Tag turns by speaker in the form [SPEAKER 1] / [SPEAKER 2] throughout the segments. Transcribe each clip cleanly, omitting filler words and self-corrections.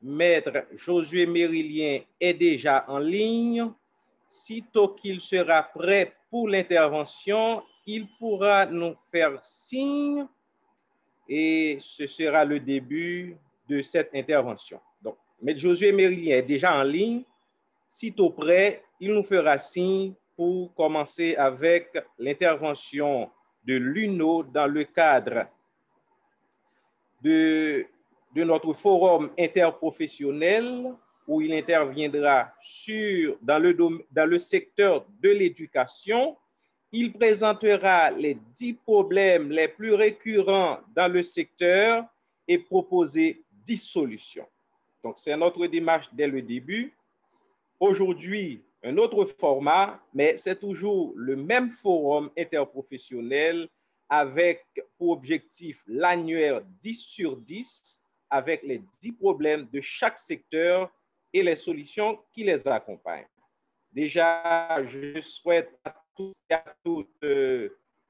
[SPEAKER 1] Maître Josué Mérilien est déjà en ligne. Sitôt qu'il sera prêt pour l'intervention, il pourra nous faire signe et ce sera le début de cette intervention. Donc, Maître Josué Mérilien est déjà en ligne. Sitôt prêt, il nous fera signe pour commencer avec l'intervention de l'UNO dans le cadre de notre forum interprofessionnel où il interviendra dans le secteur de l'éducation. Il présentera les 10 problèmes les plus récurrents dans le secteur et proposer 10 solutions. Donc, c'est notre démarche dès le début. Aujourd'hui, un autre format, mais c'est toujours le même forum interprofessionnel avec pour objectif l'annuaire 10 sur 10 avec les 10 problèmes de chaque secteur et les solutions qui les accompagnent. Déjà, je souhaite à tous et à toutes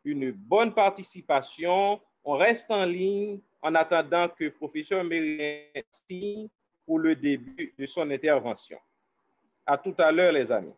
[SPEAKER 1] une bonne participation. On reste en ligne en attendant que le professeur Mérilien signe pour le début de son intervention. À tout à l'heure, les amis.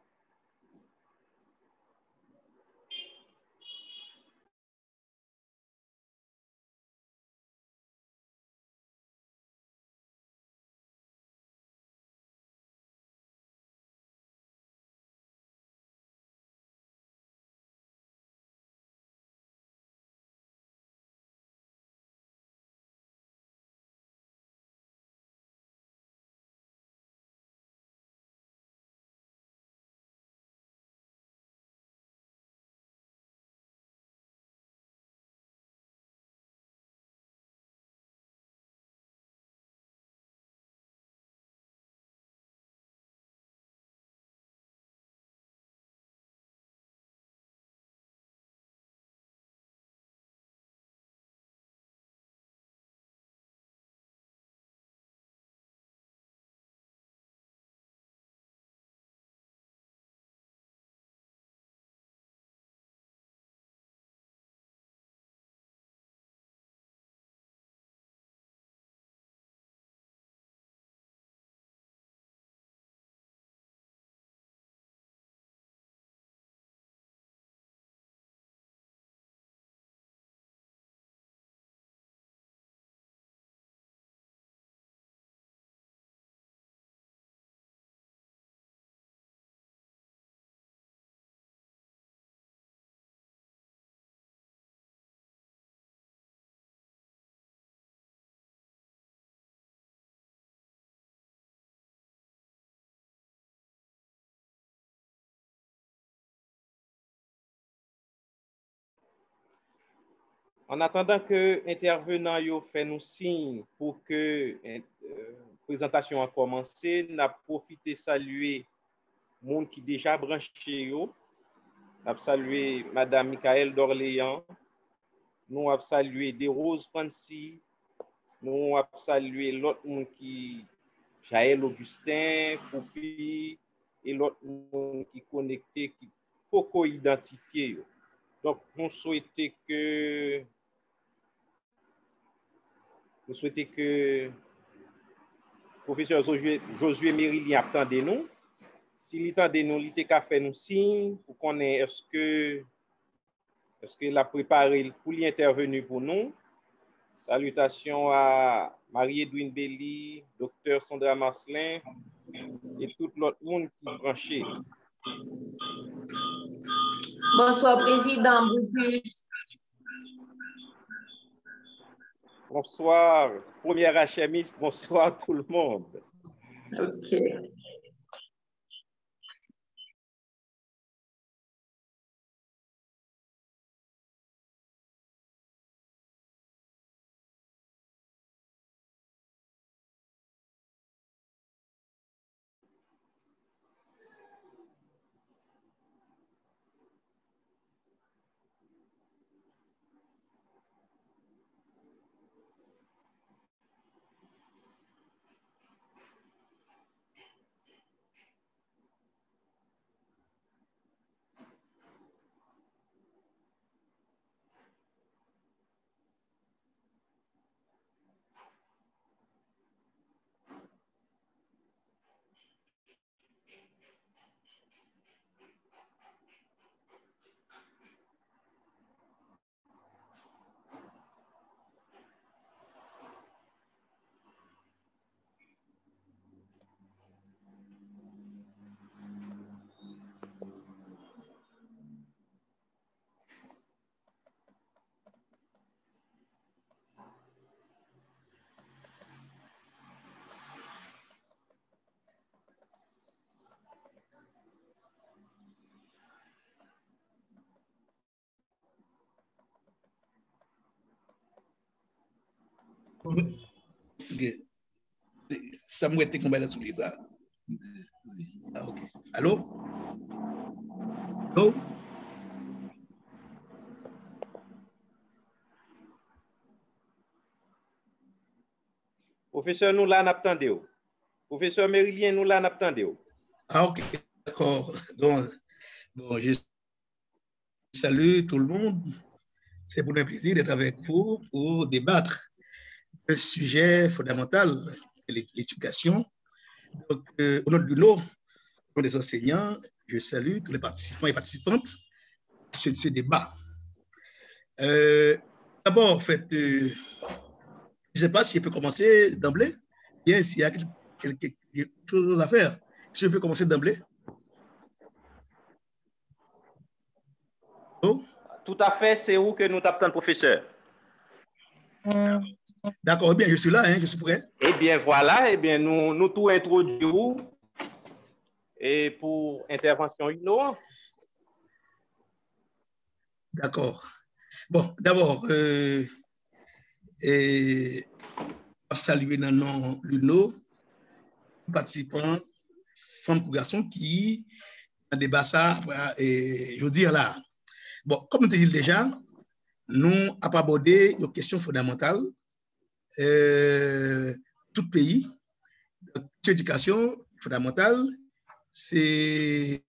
[SPEAKER 1] En attendant que l'intervenant fait nous signe pour que la présentation a commencé, n'a profité saluer monde qui déjà branché yo. N'a salué Madame Michael d'Orléans. Nous avons salué Des Roses Francis. Nous avons salué l'autre monde qui Jaël Augustin, Poupi et l'autre monde qui connecté qui faut identifier. Donc nous souhaitons que le professeur Josué Mérilien attendait nous. S'il attendait nous, il était qu'à faire nous signe pour qu'on ait est-ce qu'il a préparé pour lui intervenir pour nous. Salutations à Marie-Edwine Belly, docteur Sandra Marcelin et tout l'autre monde qui est branché.
[SPEAKER 2] Bonsoir, Président Boutus.
[SPEAKER 1] Bonsoir, première HMiste, bonsoir tout le monde.
[SPEAKER 2] OK.
[SPEAKER 3] Ça m'a été combat là sous les ça. Ah, ok. Allô? Allô?
[SPEAKER 1] Professeur, nous là, n'attendez. Professeur Mérilien, nous là, n'attendez.
[SPEAKER 3] Ah, ok, d'accord. Donc, bon, je salue tout le monde. C'est pour un plaisir d'être avec vous pour débattre un sujet fondamental, l'éducation. Donc, au nom de l'eau, au nom des enseignants, je salue tous les participants et participantes à ce débat. D'abord, en fait, je ne sais pas si je peux commencer d'emblée. Bien, s'il y a quelque chose à faire, si je peux commencer d'emblée. Oh?
[SPEAKER 1] Tout à fait, c'est où que nous t'attendons, professeur?
[SPEAKER 3] D'accord, bien, je suis là, hein, je suis prêt.
[SPEAKER 1] Eh bien, voilà, eh bien, nous tout introduisons et pour intervention innovantes.
[SPEAKER 3] D'accord. Bon, d'abord, saluer dans le nom l'UNO, participants, femmes ou garçons qui ont débat ça, et je veux dire là. Bon, comme nous te dit déjà, nous avons abordé une question fondamentale. Tout pays, l'éducation fondamentale, c'est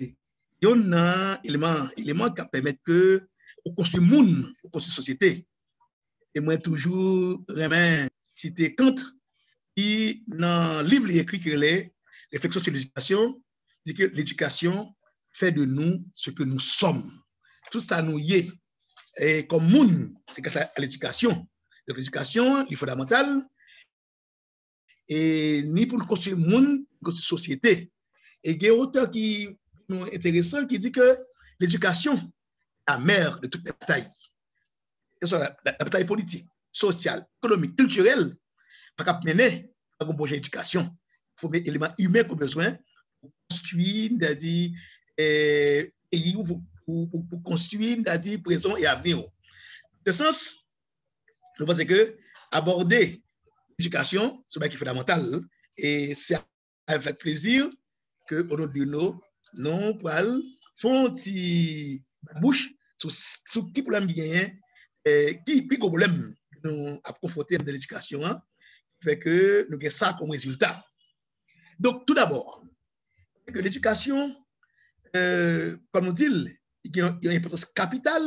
[SPEAKER 3] un élément qui permet que on construit le monde, on construit la société. Et moi, toujours, vraiment, citer Kant, qui, dans le livre, il écrit que les réflexions sur l'éducation, dit que l'éducation fait de nous ce que nous sommes. Tout ça nous y est. Et comme monde, c'est grâce à l'éducation. Donc, l'éducation est fondamentale. Et ni pour construire le monde, pour construire la société. Et il y a un auteur qui est intéressant qui dit que l'éducation est la mère de toutes les batailles. Que ce soit la bataille politique, sociale, économique, culturelle, pas qu'à mener à un projet d'éducation. Il faut mettre l'élément humain qu'on a besoin pour construire, c'est-à-dire, pays pour construire, c'est-à-dire, présent et avenir. De ce sens, je pense que aborder l'éducation, c'est ce qui est fondamental. Et c'est avec plaisir que, au nom de nous, nous font une bouche sur qui problème qui gagne, qui problème nous a confronté dans l'éducation, fait que nous avons ça comme résultat. Donc, tout d'abord, que l'éducation, comme on dit, il y a une importance capitale,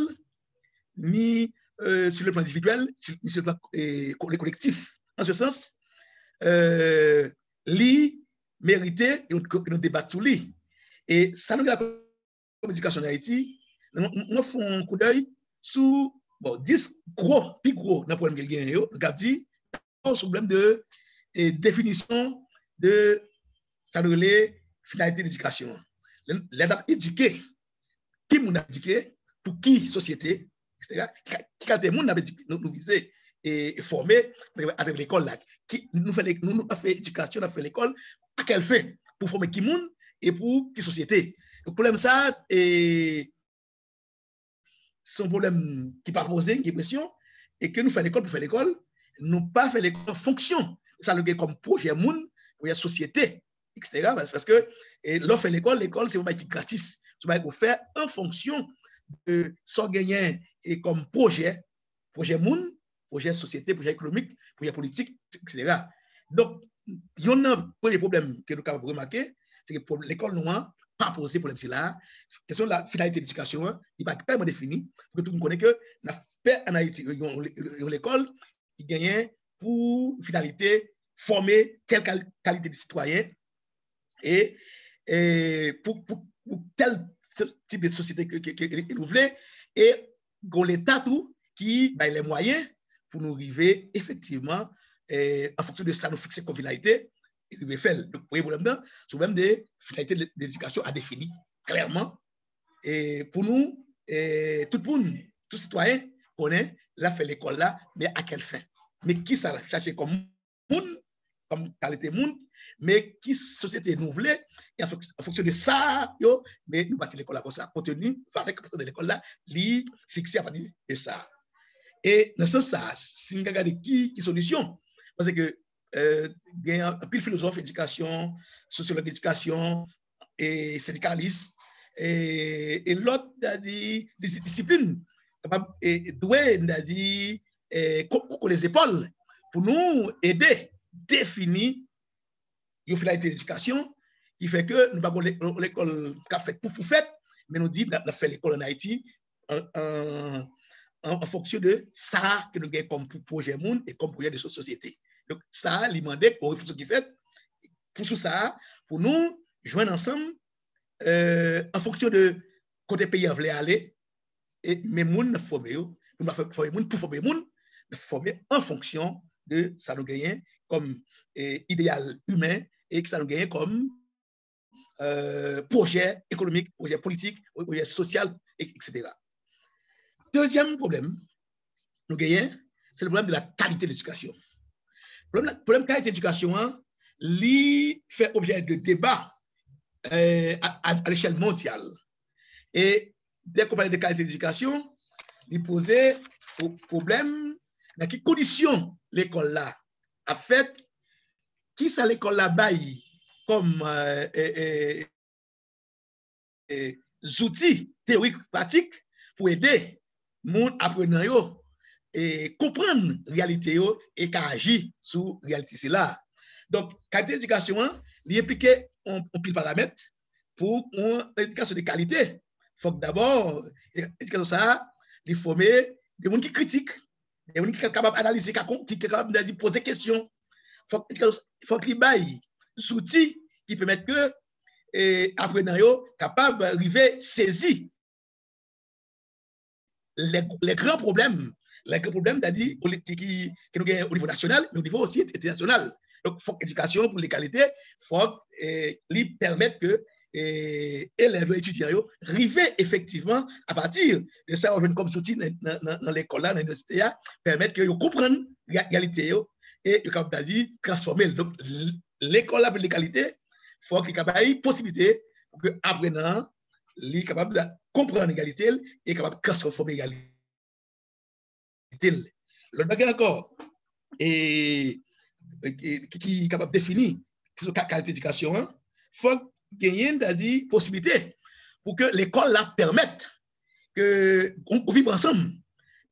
[SPEAKER 3] ni sur le plan individuel, ni sur le plan collectif. En ce sens, lui mérité et nous débattons sur lui. Et ça nous la communication en Haïti, nous faisons un coup d'œil sur 10 gros, plus gros, dans le problème qu'il y a, nous avons dit, un problème de définition de ça les finalités de l'éducation. L'étape éduquée, qui nous a éduqué, pour qui société, etc. Qui a des gens nous viser et former avec l'école là. Nous avons fait éducation, nous avons fait l'école, à quelle fin pour former qui monde et pour qui société. Le problème ça, c'est un problème qui n'est pas posé, qui est pression, et que nous faisons l'école pour faire l'école, nous pas fait l'école en fonction. Ça nous comme projet monde, pour la société, etc. Parce que l'offre fait l'école, c'est un qui gratis. C'est vous faire en fonction de ce gagner et comme projet monde, projet société, projet économique, projet politique, etc. Donc, il y a un premier problème que nous avons remarqué, c'est que l'école noire pas posé problème là. La question de la finalité de l'éducation, il n'est pas tellement défini, que tout le monde connaît que la paix en Haïti, l'école, il gagne pour finalité former telle qualité de citoyen et pour tel type de société que nous voulons, et l'État tout qui a les moyens pour nous arriver effectivement en fonction de ça, nous fixer comme finalité. Et nous faire le premier problème, c'est le problème des finalités de l'éducation à définir clairement. Et pour nous, tout le monde, tout citoyen connaît la fait l'école là, mais à quelle fin? Mais qui ça cherche comme monde, comme qualité monde, mais qui société nous voulons, et en fonction de ça, mais nous bâtissons l'école là comme ça, contenu, avec de l'école là, fixé à partir de ça. Et dans ce sens, si nous regardons qui solution, parce que il y a un pile philosophe éducation, sociologue d'éducation et syndicaliste et l'autre a dit des disciplines capable et doué a dit les épaules pour nous aider définir une finalité d'éducation qui fait que nous pas l'école qu'a fait pour fait mais nous dit on a fait l'école en Haïti en fonction de ça que nous avons comme projet monde et comme projet de société. Donc ça il demandait qu'on réfléchisse qui fait pour ça pour nous joindre ensemble en fonction de côté pays en voulait aller et mes moun former nous former moun pour former moun former en fonction de ça nous gagner comme idéal humain et que ça nous gagne comme projet économique, projet politique, projet social, etc. Deuxième problème, nous gagnons, c'est le problème de la qualité de l'éducation. Le problème de la qualité de l'éducation, il fait objet de débat à l'échelle mondiale. Et dès qu'on parle de qualité de l'éducation, il posait au problème dans quelles conditions l'école là a fait, qui ça l'école là baille comme outils théoriques pratiques pour aider les apprenants et comprendre la réalité et agir sur la réalité. C'est là. Donc, qualité d'éducation, il implique un pile paramètre pour une éducation de qualité. Il faut que d'abord, l'éducation, ça, il faut former des gens qui critiquent, des gens qui sont capables d'analyser, qui sont capables de poser des questions. Il faut qu'il y ait des outils qui permettent que les apprenants capables d'arriver saisir les grands problèmes, c'est-à-dire qui nous gagnent au niveau national, mais au niveau aussi international. Donc, il faut que l'éducation pour les qualités, il faut lui permettre que élèves et étudiants arrivent effectivement à partir de ça, on vient comme outil dans l'école, dans l'université, permettre qu'ils comprennent la réalité et ils capable de transformer. Donc, l'école pour les qualités, il faut qu'il y ait une possibilité pour que l'apprenant soit capable de comprendre l'égalité et capable de transformer l'égalité. Le bagage encore, et qui est capable de définir la qualité d'éducation, il faut gagner une possibilité pour que l'école la permette qu'on vive ensemble.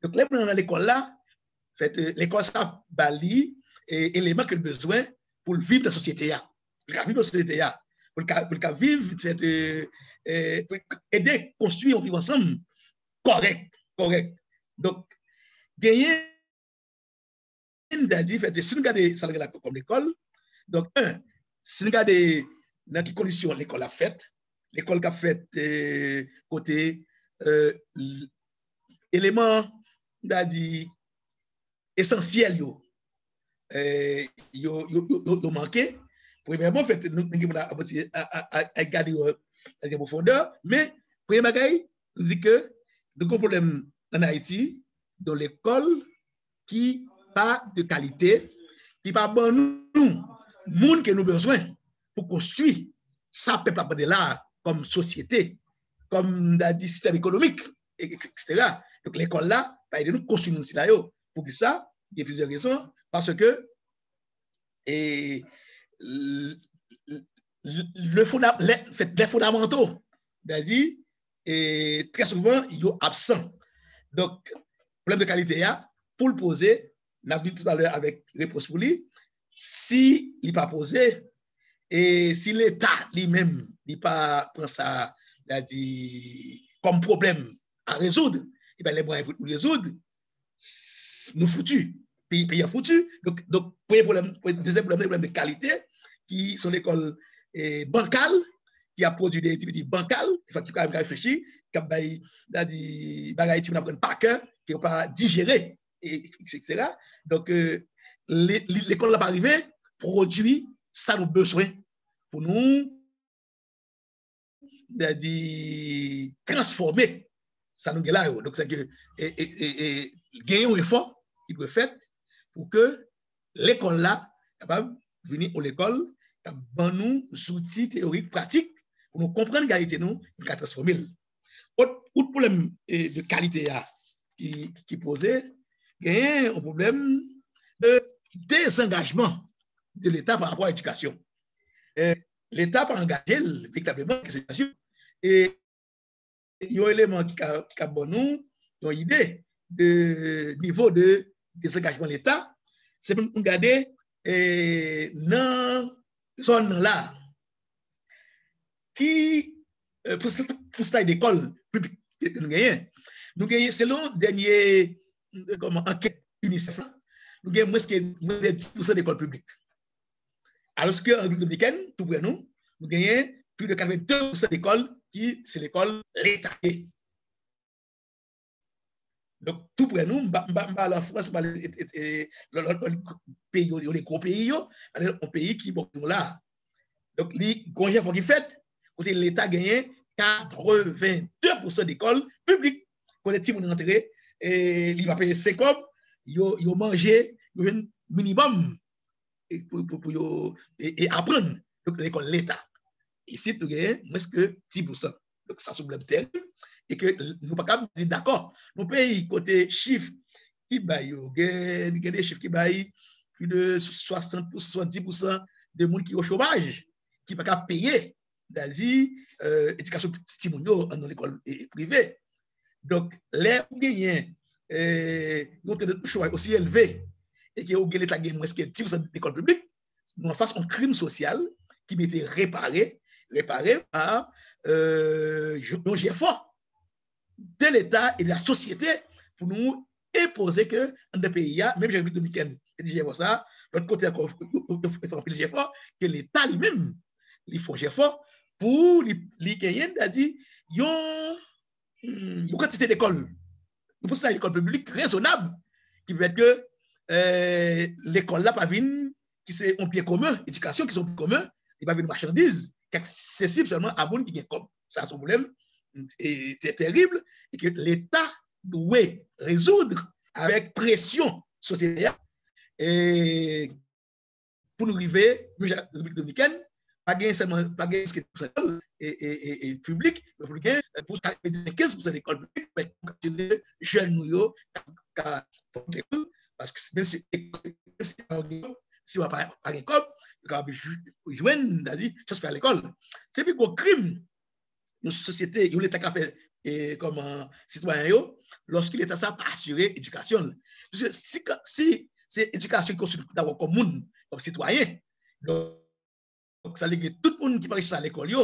[SPEAKER 3] Donc, dans l'école là, l'école ça bali et éléments que besoin pour vivre dans la société. Pour vivre dans la société, pour vivre, aider à construire, vivre ensemble correct. Donc, gagner si nous regardons ça comme l'école, donc, si nous regardons dans quelles conditions l'école a fait, l'école a fait côté éléments essentiels, yo manqué. Premièrement, nous avons regardé la profondeur, mais premier bagage, nous dit que nous avons un problème en Haïti dans l'école qui pas de qualité, qui pas bon nous, monde que nous avons besoin pour construire ça peuple de là comme société, comme dit système économique, etc. Donc l'école là, va aider nous construire là. Pour que ça, il y a plusieurs raisons, parce que les fondamentaux, c'est-à-dire, très souvent, ils sont absents. Donc, problème de qualité, pour le poser, on a vu tout à l'heure avec réponse pour lui, si il n'est pas posé, et si l'État lui-même n'est pas prend ça comme problème à résoudre, et bien les moyens pour résoudre, nous foutus. Pays a foutu. Donc, deuxième problème de qualité, qui sont l'école bancale, qui a produit des activités bancales, il faut qu'il faut réfléchir, qui a des bagages qui n'apprennent pas cœur, qui n'ont pas digéré, etc. Donc, l'école n'a pas arrivé, produit ça nous besoin pour nous transformer ça nous là. Donc, c'est que gagner un effort qui doit être fait pour que l'école là capable de venir à l'école, capable nous outils théoriques pratiques pour nous comprendre la réalité nous, nous transformer. Autre problème de qualité qui posait, il y a un problème de désengagement de l'État par rapport à l'éducation. L'État pas engagé véritablement l'éducation. Et il y a un élément qui a bon nous, une idée de niveau de désengagement de l'État, c'est pour regarder dans zone là qui pour cette école publique que nous gagnons selon dernier enquête UNICEF, nous gagnons moins de 10% d'écoles publiques. Alors qu'en République dominicaine, tout près nous gagnons plus de 82% d'écoles qui c'est l'école l'État. Donc, tout près nous, la France, les gros pays, un pays qui est là. Donc, les grands qui fait, côté l'État a gagné 82% d'écoles publiques. Quand les petits vont rentrer, il va payer 5 hommes, ils vont manger un minimum et apprendre. Donc, l'école l'État. Ici, tu gagnes moins que 10%. Donc, ça souffle tel. Et que nous ne sommes pas d'accord. Nos pays, côté chiffres, qui baillent, il y a des chiffres qui baillent plus de 60%, 70% de monde qui est au chômage, qui ne peuvent pas payer l'éducation petit monde dans l'école privée. Donc, les gagnants, le chômage aussi élevé, et que l'État gagne moins que 10% d'école publique, nous faisons un crime social qui m'a été réparé par un GFA de l'État et de la société pour nous imposer que dans des pays, même la République dominicaine, ça, de l'autre côté, il faut que l'État lui-même, il faut GFA pour les Kenyans, c'est-à-dire, il y a une quantité d'écoles, pour ça, l'école publique raisonnable, qui veut être que l'école là, pas venir, qui c'est un bien commun, éducation qui sont commun, il va venir une marchandise, qui est accessible seulement à bon qui gagne comme. Ça, c'est un problème est terrible et que l'État doit résoudre avec pression sociale et pour nous arriver, la République dominicaine, pas gagner seulement pas gagner et public, mais pour gagner pour 15% d'école publique, mais jeunes parce que même si on n'a pas d'école, on va joindre, c'est-à-dire, juste faire l'école. C'est plus gros crime. Une société, où l'État a fait comme citoyen, lorsque l'État n'a pas assuré l'éducation. Parce que si c'est l'éducation qui est d'abord commune, comme citoyen, donc ça veut dire que tout le monde qui va à l'école, il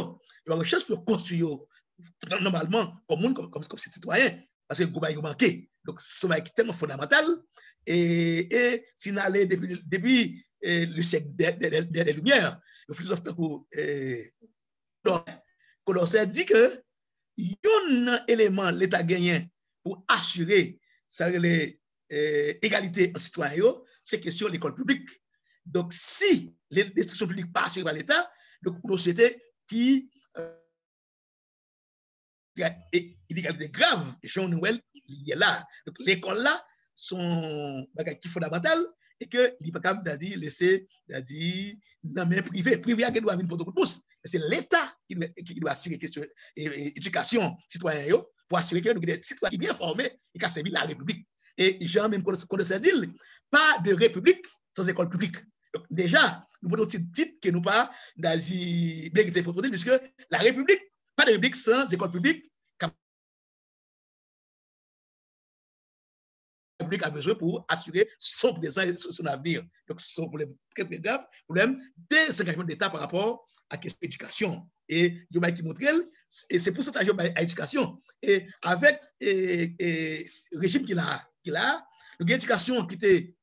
[SPEAKER 3] va rechercher pour construire normalement commune comme citoyen, parce que le gouvernement manqué. Donc, ça va être tellement fondamental. Et si on allait depuis le siècle des Lumières, le philosophe Condorcet dit que il y a un élément l'État gagnant pour assurer l'égalité en citoyens, c'est question de l'école publique. Donc, si l'instruction publique pas assurée par l'État, donc pour une société qui a une inégalité grave, Jean-Noël, il est là. Donc, l'école là, sont qui fondamental et que il n'est pas capable de laisser dans la main privée. Privé doit venir pour tout le monde. C'est l'État qui doit assurer l'éducation citoyenne pour assurer que nous avons des citoyens bien formés et qui servent la République. Et Jean, même quand on se dit, pas de République sans école publique. Donc, déjà, nous avons un titre que nous pas mérité pour tout, puisque la République, pas de République sans école publique. La République a besoin pour assurer son présent et son avenir. Donc, c'est un problème très, très grave, problème des engagements d'État par rapport à l'éducation. Et il y a qui montre, et c'est pour ça qu'il y a l'éducation. Et avec le régime qu'il a, l'éducation qui était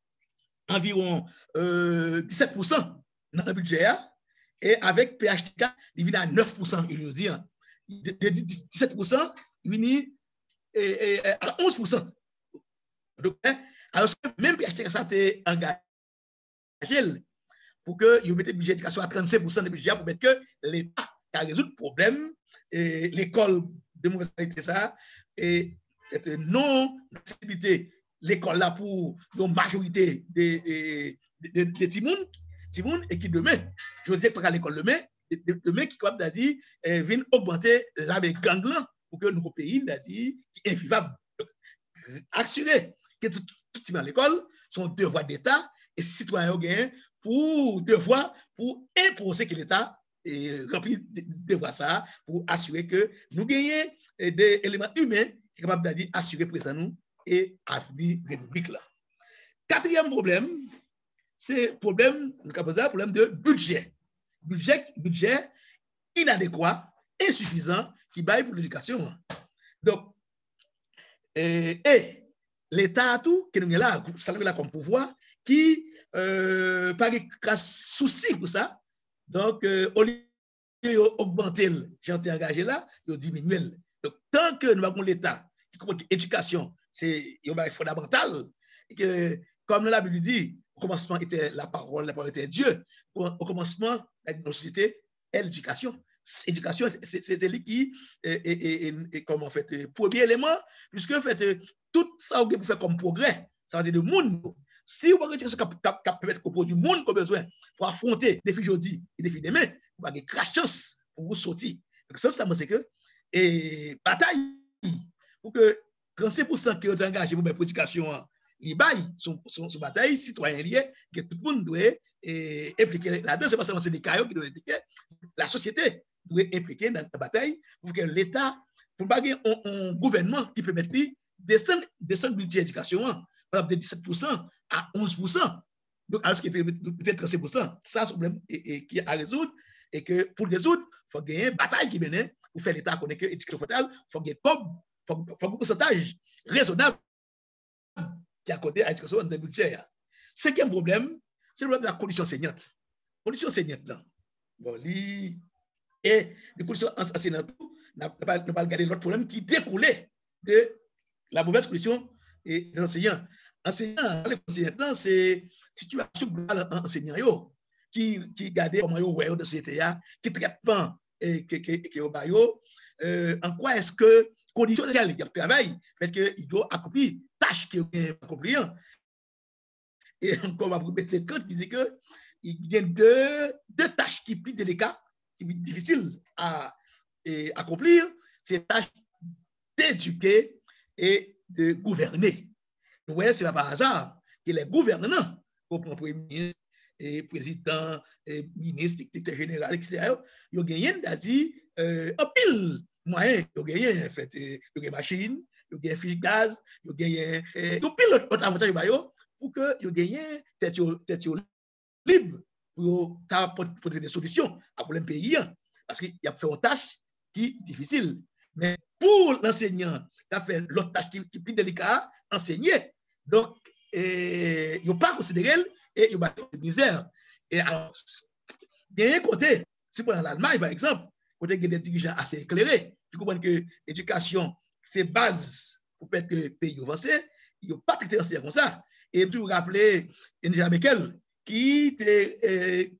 [SPEAKER 3] environ 17% dans le budget, et avec PHTK, il vient à 9%, je veux dire. De 17%, il vient à 11%. Donc, alors même PHTK, ça a été engagé pour que vous mettez le budget d'éducation à 35% de budget pour mettre que l'État a résolu le problème, et l'école de mauvaise qualité, ça, et cette non-accessibilité, l'école là pour une majorité des Timoun, et qui demain, je veux dire que l'école demain qui est capable de dire, vient augmenter la ganglin pour que nos pays, qui est invivable. Assurer que tout à l'école sont devoirs d'État et citoyens gagnent pour devoir pour imposer que l'État remplit devoir ça pour assurer que nous gagnons des éléments humains qui sont capables d'assurer présent nous et avenir république là. Quatrième problème, c'est problème de budget. Budget inadéquat, insuffisant qui baille pour l'éducation. Donc, et l'État tout que nous là, ça là comme pouvoir qui pas de souci pour ça. Donc, au lieu d'augmenter j'ai engagé là, il diminue. Donc, tant que nous avons l'État qui comprend l'éducation, c'est fondamental. Et que, comme la Bible dit, au commencement était la parole était Dieu. Au commencement, la société est l'éducation. L'éducation, c'est celui qui est comme en fait premier élément, puisque en fait, tout ça vous faire comme progrès, ça va dire le monde. Si vous avez une éducation qui permet de produire du monde qu'on a besoin pour affronter des défis aujourd'hui et des défis demain, vous avez une chance pour vous sortir. Donc ça, c'est que bataille pour que 35% qui ont engagé pour l'éducation, les bails sont bataille citoyen lié, que tout le monde doit impliquer là-dedans. C'est pas seulement les caillots qui doivent impliquer, la société doit impliquer dans la bataille pour que l'État, pour qu'il y ait un gouvernement qui permette de descendre le budget d'éducation, par exemple de 17% à 11%, donc alors qu'il était peut-être 35%. Ça, c'est un problème qui est à résoudre et que pour le résoudre, il faut gagner une bataille qui mène pour faire l'État connaître que l'éducation fatale, il faut gagner un pourcentage raisonnable qui est accordé à l'éducation dans le budget. Cinquième problème, c'est le problème de la condition enseignante. Condition enseignante, là. Bon, et les conditions enseignantes, on n'a pas regardé l'autre problème qui découlait de la mauvaise condition des enseignants. Enseignants, c'est situation globale enseignant qui garde comment yo ouais de société qui traitement qui au bayo en quoi est-ce que conditions légales de travail fait que il doit accomplir tâches qui est accomplir et encore va mettre quand il dit que il y a deux tâches qui plus délicates qui plus difficiles à accomplir, c'est tâches d'éduquer et de gouverner. Ouais, c'est pas par hasard que les gouvernants, comme le premier ministre, et président, et ministre, secrétaire général, etc., ils ont gagné, un pile moyen, ils ont gagné, en fait, ils ont gagné machine, ils ont gagné fil gaz, ils ont gagné, un pile autre avantage pour que ils ont gagné tête libre pour apporter des solutions à problème pays, parce qu'il y a fait une tâche qui est difficile. Mais pour l'enseignant, qui a fait l'autre tâche qui est plus délicate, enseigner. Donc, ils n'ont pas considéré et ils ont une misère. Et alors, d'un côté, si vous prenez l'Allemagne, par exemple, côté des dirigeants assez éclairés, qui comprennent que l'éducation, c'est base pour permettre que le pays avance, ils n'ont pas traité l'enseignant comme ça. Et puis, vous rappelez Angela Merkel, qui était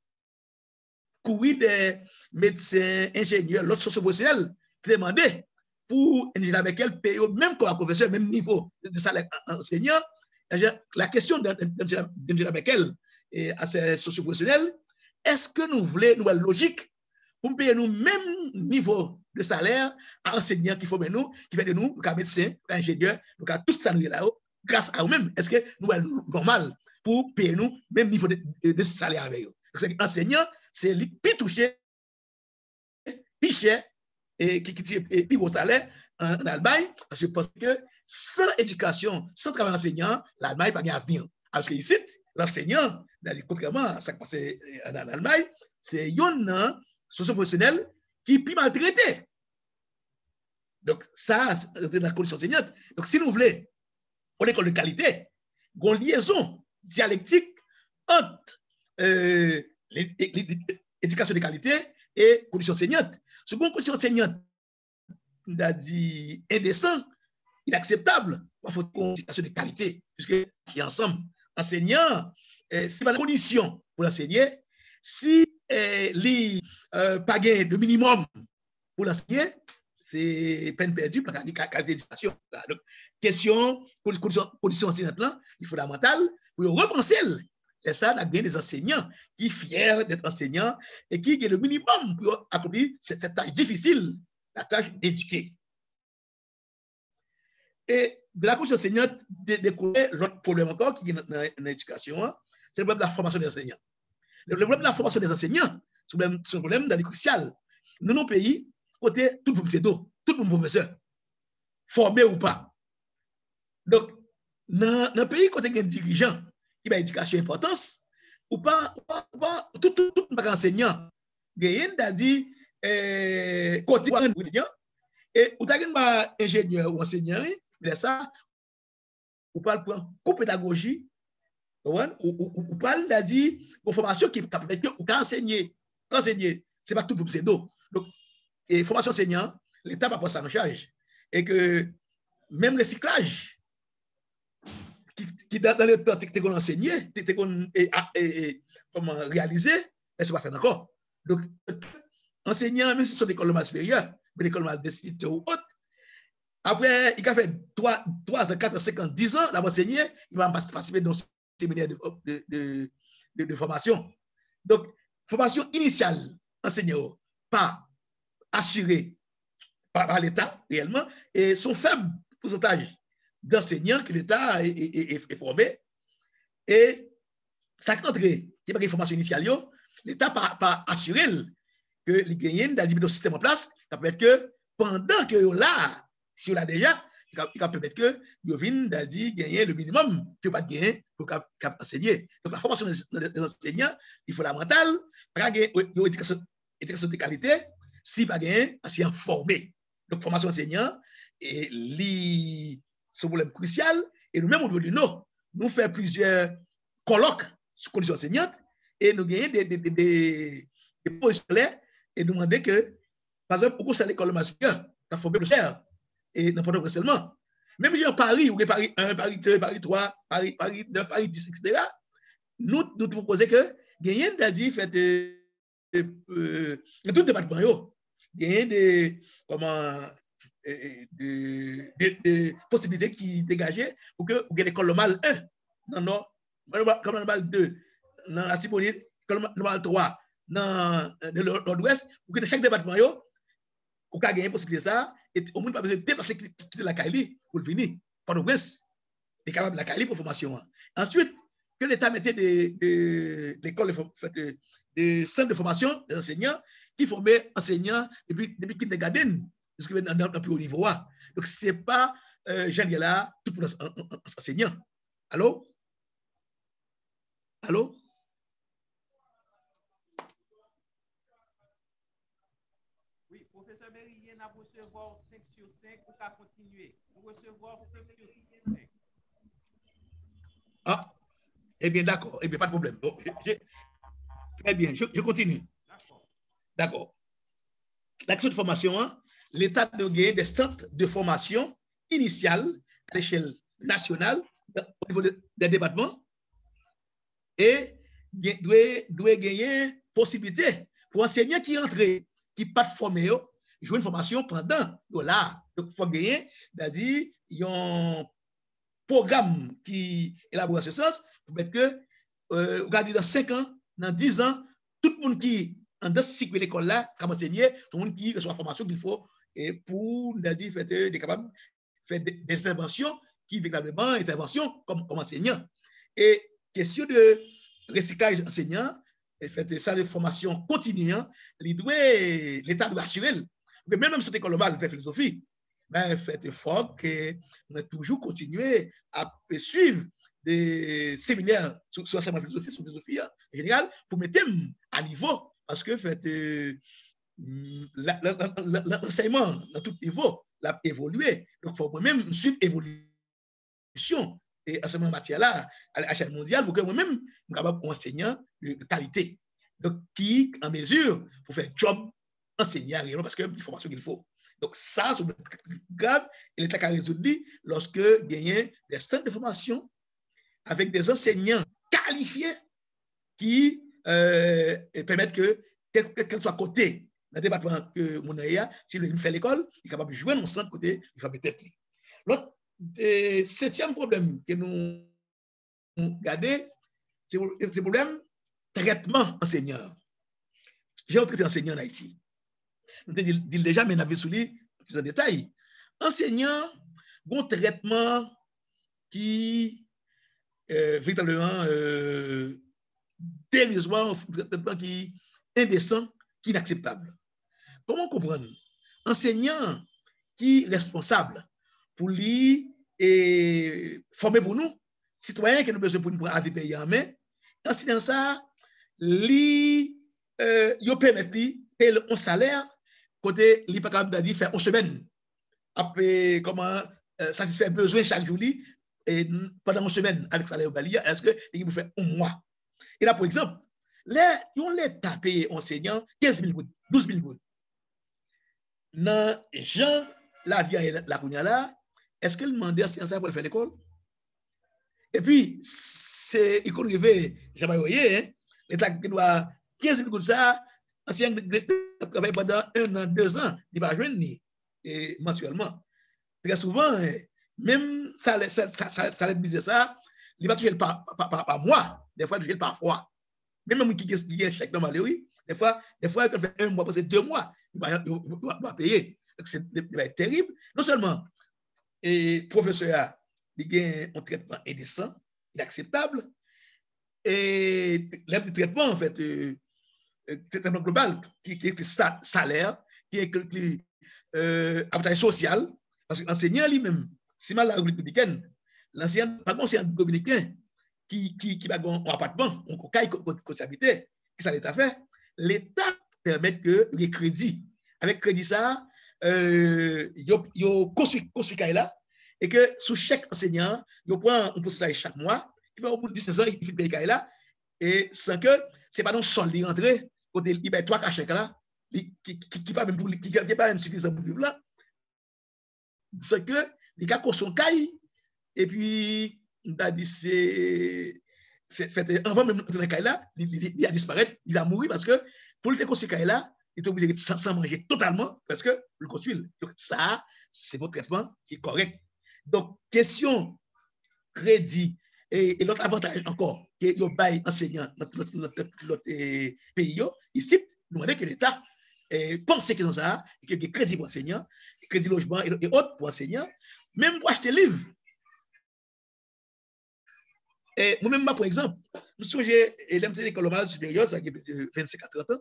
[SPEAKER 3] couru des médecins, ingénieurs, l'autre socio-professionnels, qui demandaient pour Angela Merkel payer même comme un professeur, même niveau de salaire enseignant. La question d'Angela Merkel et à ses socio-professionnels, est-ce que nous voulons une nouvelle logique pour payer nous même niveau de salaire à enseignants qui font nous, qui fait de nous, nous médecins, ingénieurs, nous tout ça nous là grâce à eux-mêmes. Est-ce que nous sommes normal pour payer nous même niveau de salaire avec eux? Donc, enseignant, c'est lui qui touche, plus cher et qui est plus gros salaire en Allemagne, parce que je pense que sans éducation, sans travail enseignant, l'Allemagne n'a pas d'avenir. Parce que ici, l'enseignant, contrairement à ce qui passe en Allemagne, c'est un socio-professionnel qui est plus maltraité. Donc, ça, c'est la condition enseignante. Donc, si nous voulons une école de qualité, une liaison dialectique entre l'éducation de qualité et conditions enseignantes. Seconde condition enseignante, on a dit indécent, inacceptable, il faut une éducation de qualité, puisque qui ensemble, enseignants, c'est pas la condition pour l'enseigner. Si les pas de minimum pour l'enseigner, c'est peine perdue pour la qualité d'éducation. Donc, question, condition enseignante là, il est fondamental pour repenser. Et ça, on a bien des enseignants qui sont fiers d'être enseignants et qui ont le minimum pour accomplir cette tâche difficile, la tâche d'éduquer. Et de la condition enseignante, découvrir l'autre problème encore qui est dans l'éducation, c'est le problème de la formation des enseignants. Le problème de la formation des enseignants, c'est un problème dans les crucial. Dans nos pays, côté tout le monde tout le monde professeur, formé ou pas. Donc, dans le pays, côté un dirigeant qui a une éducation importance, ou pas, tout le monde enseignant, il y a dit, côté enseignant, et ou t'as un ingénieur ou enseignant, ça, ou pas le co-pédagogie, ou parle de dire une formation qui permet de enseigner. C'est pas tout pour pseudo. Donc, et formation enseignant, l'État va prendre ça en charge. Et que même le cyclage, qui dans le temps, tu as enseigné, comment réaliser, mais ce n'est pas fait encore. Donc, enseignant, même si c'est l'école supérieure, mais l'école d'institut ou autre, après, il a fait 3 ans, 4 ans, 5 ans, 10 ans, il a enseigné, il va participer dans séminaire de formation. Donc, formation initiale, enseignant, pas assurée par l'État réellement, et son faible pourcentage d'enseignants que l'État est formé. Et ça qui est pas une formation initiale, l'État pas assuré que les gagnants dans le système en place, ça peut être que pendant que là, si on l'a déjà, il va permettre que vous viennent gagner le minimum que vous pas gagner pour enseigner. Donc, la formation des enseignants est fondamentale. Pas gagner une éducation de qualité si pas gagner enseignants formés. Donc, formation enseignant est ce problème crucial. Et nous-mêmes, au niveau du Nord, nous faisons plusieurs colloques sur conditions enseignantes et nous gagnons des positions claires et nous demandons que, par exemple, pourquoi c'est l'école supérieure qui a formé le cher et n'importe quoi seulement. Même si en Paris, ou Paris 1, Paris 2, Paris 3, Paris 9, Paris 10, etc., nous proposons que gagnons des fait dans tout département, gagnons des possibilités qui dégageaient pour que vous ayez l'école normale 1, comme normale 2, dans la Tibonite, normale 3, dans le nord-ouest, pour que dans chaque département, vous avez gagné possibilité ça, et au moins pas besoin de déplacer la Kaili pour le finir. Pour le West, est capable de la Kaili pour formation. Ensuite, que l'État mettait des centres de formation des enseignants qui formaient enseignants depuis kindergarten jusqu'à un plus haut niveau. Donc, ce n'est pas là tout pour enseignants. Allô? Allô?
[SPEAKER 1] Oui, professeur Berry, nous avons recevoir 5 sur 5 pour continuer. Nous recevoir 5 sur 5.
[SPEAKER 3] Ah, eh bien, d'accord. Eh bien, pas de problème. Donc, très bien, je continue. D'accord. L'action de formation, l'État doit gagner des centres de formation initiale à l'échelle nationale au niveau des départements et doit gagner possibilité pour enseignants qui entrent, qui ne sont pas formés, jouer une formation pendant là. Donc, il faut gagner, c'est-à-dire, il y a un programme qui élabore à ce sens pour mettre que, regardez, dans 5 ans, dans 10 ans, tout le monde qui en dans ce cycle de l'école là, comme enseigner, tout le monde qui reçoit la formation qu'il faut et pour dire faire capable faire des interventions qui véritablement intervention comme enseignant. Et question de recyclage enseignant, et fait ça de formation continue, l'État doit assurer. Même cette école là, fait philosophie, mais fait fort que nous toujours continuer à suivre des séminaires sur la philosophie en général pour mettre à niveau. Parce que l'enseignement dans tout niveau l'a évolué. Donc, il faut même suivre l'évolution et enseignement matière-là à l'échelle mondiale pour que moi-même, je sois un enseignant de qualité. Donc, qui en mesure pour faire job enseignant parce que c'est une formation qu'il faut. Donc, ça, c'est grave et l'État a résolu lorsque il y a des centres de formation avec des enseignants qualifiés qui permettre que quel soit côté dans le département que mon a, s'il veut faire l'école, il est capable de jouer dans le centre côté, il faut mettre pli. L'autre, 7e problème que nous regardons, c'est le problème traitement enseignant. J'ai traité enseignant en Haïti. Je te dis déjà, mais on avait souligné plus en détail. Enseignant, bon traitement qui véritablement dérisoire, qui est indécent, qui est inacceptable. Comment comprendre? Enseignant qui est responsable pour lui et former pour nous, citoyens qui ont besoin pour nous prendre des pays en main, enseignant ça, lui, il permet de payer un salaire, côté, il n'est pas capable de faire une semaine. Après, comment satisfaire besoin chaque jour, et pendant une semaine avec salaire balia, est-ce que il vous fait un mois? Et là, par exemple, l'État paye enseignant 15 000 gouttes, 12 000 gouttes. Dans Jean, la vie et la Kounia là, est-ce que le mandat c'est ça pour faire l'école? Et puis, c'est, il faut arriver, j'avais voyé, l'État doit 15 000 gouttes ça, ancien travaille pendant 1 an, 2 ans, il va joindre mensuellement. Très souvent, même ça disait ça, il va toucher par mois, des fois, toucher par fois. Même qui a un chèque normal, oui, des fois, il fait 1 mois, passer 2 mois, il va payer. C'est terrible. Non seulement, le professeur, il a un traitement indécent, inacceptable, et le traitement, en fait, traitement global, qui est salaire, qui est avantage social, parce que l'enseignant lui-même, c'est mal la République dominicaine, l'enseignant, par contre, c'est un dominicain qui va dans un appartement, on caille côté habité, qu'est-ce que l'État fait? L'État permet que les crédits, avec crédit ça, il construit là, et que sous chaque enseignant, il prend un pourcentage chaque mois, qui va au bout de 10 ans, il fait payer là, et sans que c'est pas non solde rentré, côté il paye 3 chèques là, qui pas même pour qui pas même suffisant pour vivre là. C'est que les gars son caille, et puis on a dit c'est fait avant même dans le caille là, il a disparu, il a mouru parce que pour le faire construire caille là, il est obligé de sans manger totalement parce que le construit. Donc ça, c'est votre traitement qui est correct. Donc question crédit et l'autre avantage encore que le bail enseignant dans notre pays ici, nous demandons que l'État pense que ça, que des crédits pour enseignants, crédit logement et autres pour enseignants, même pour acheter livres. Moi-même, par exemple, je suis l'école normale supérieure, ça fait 25 à 30 ans.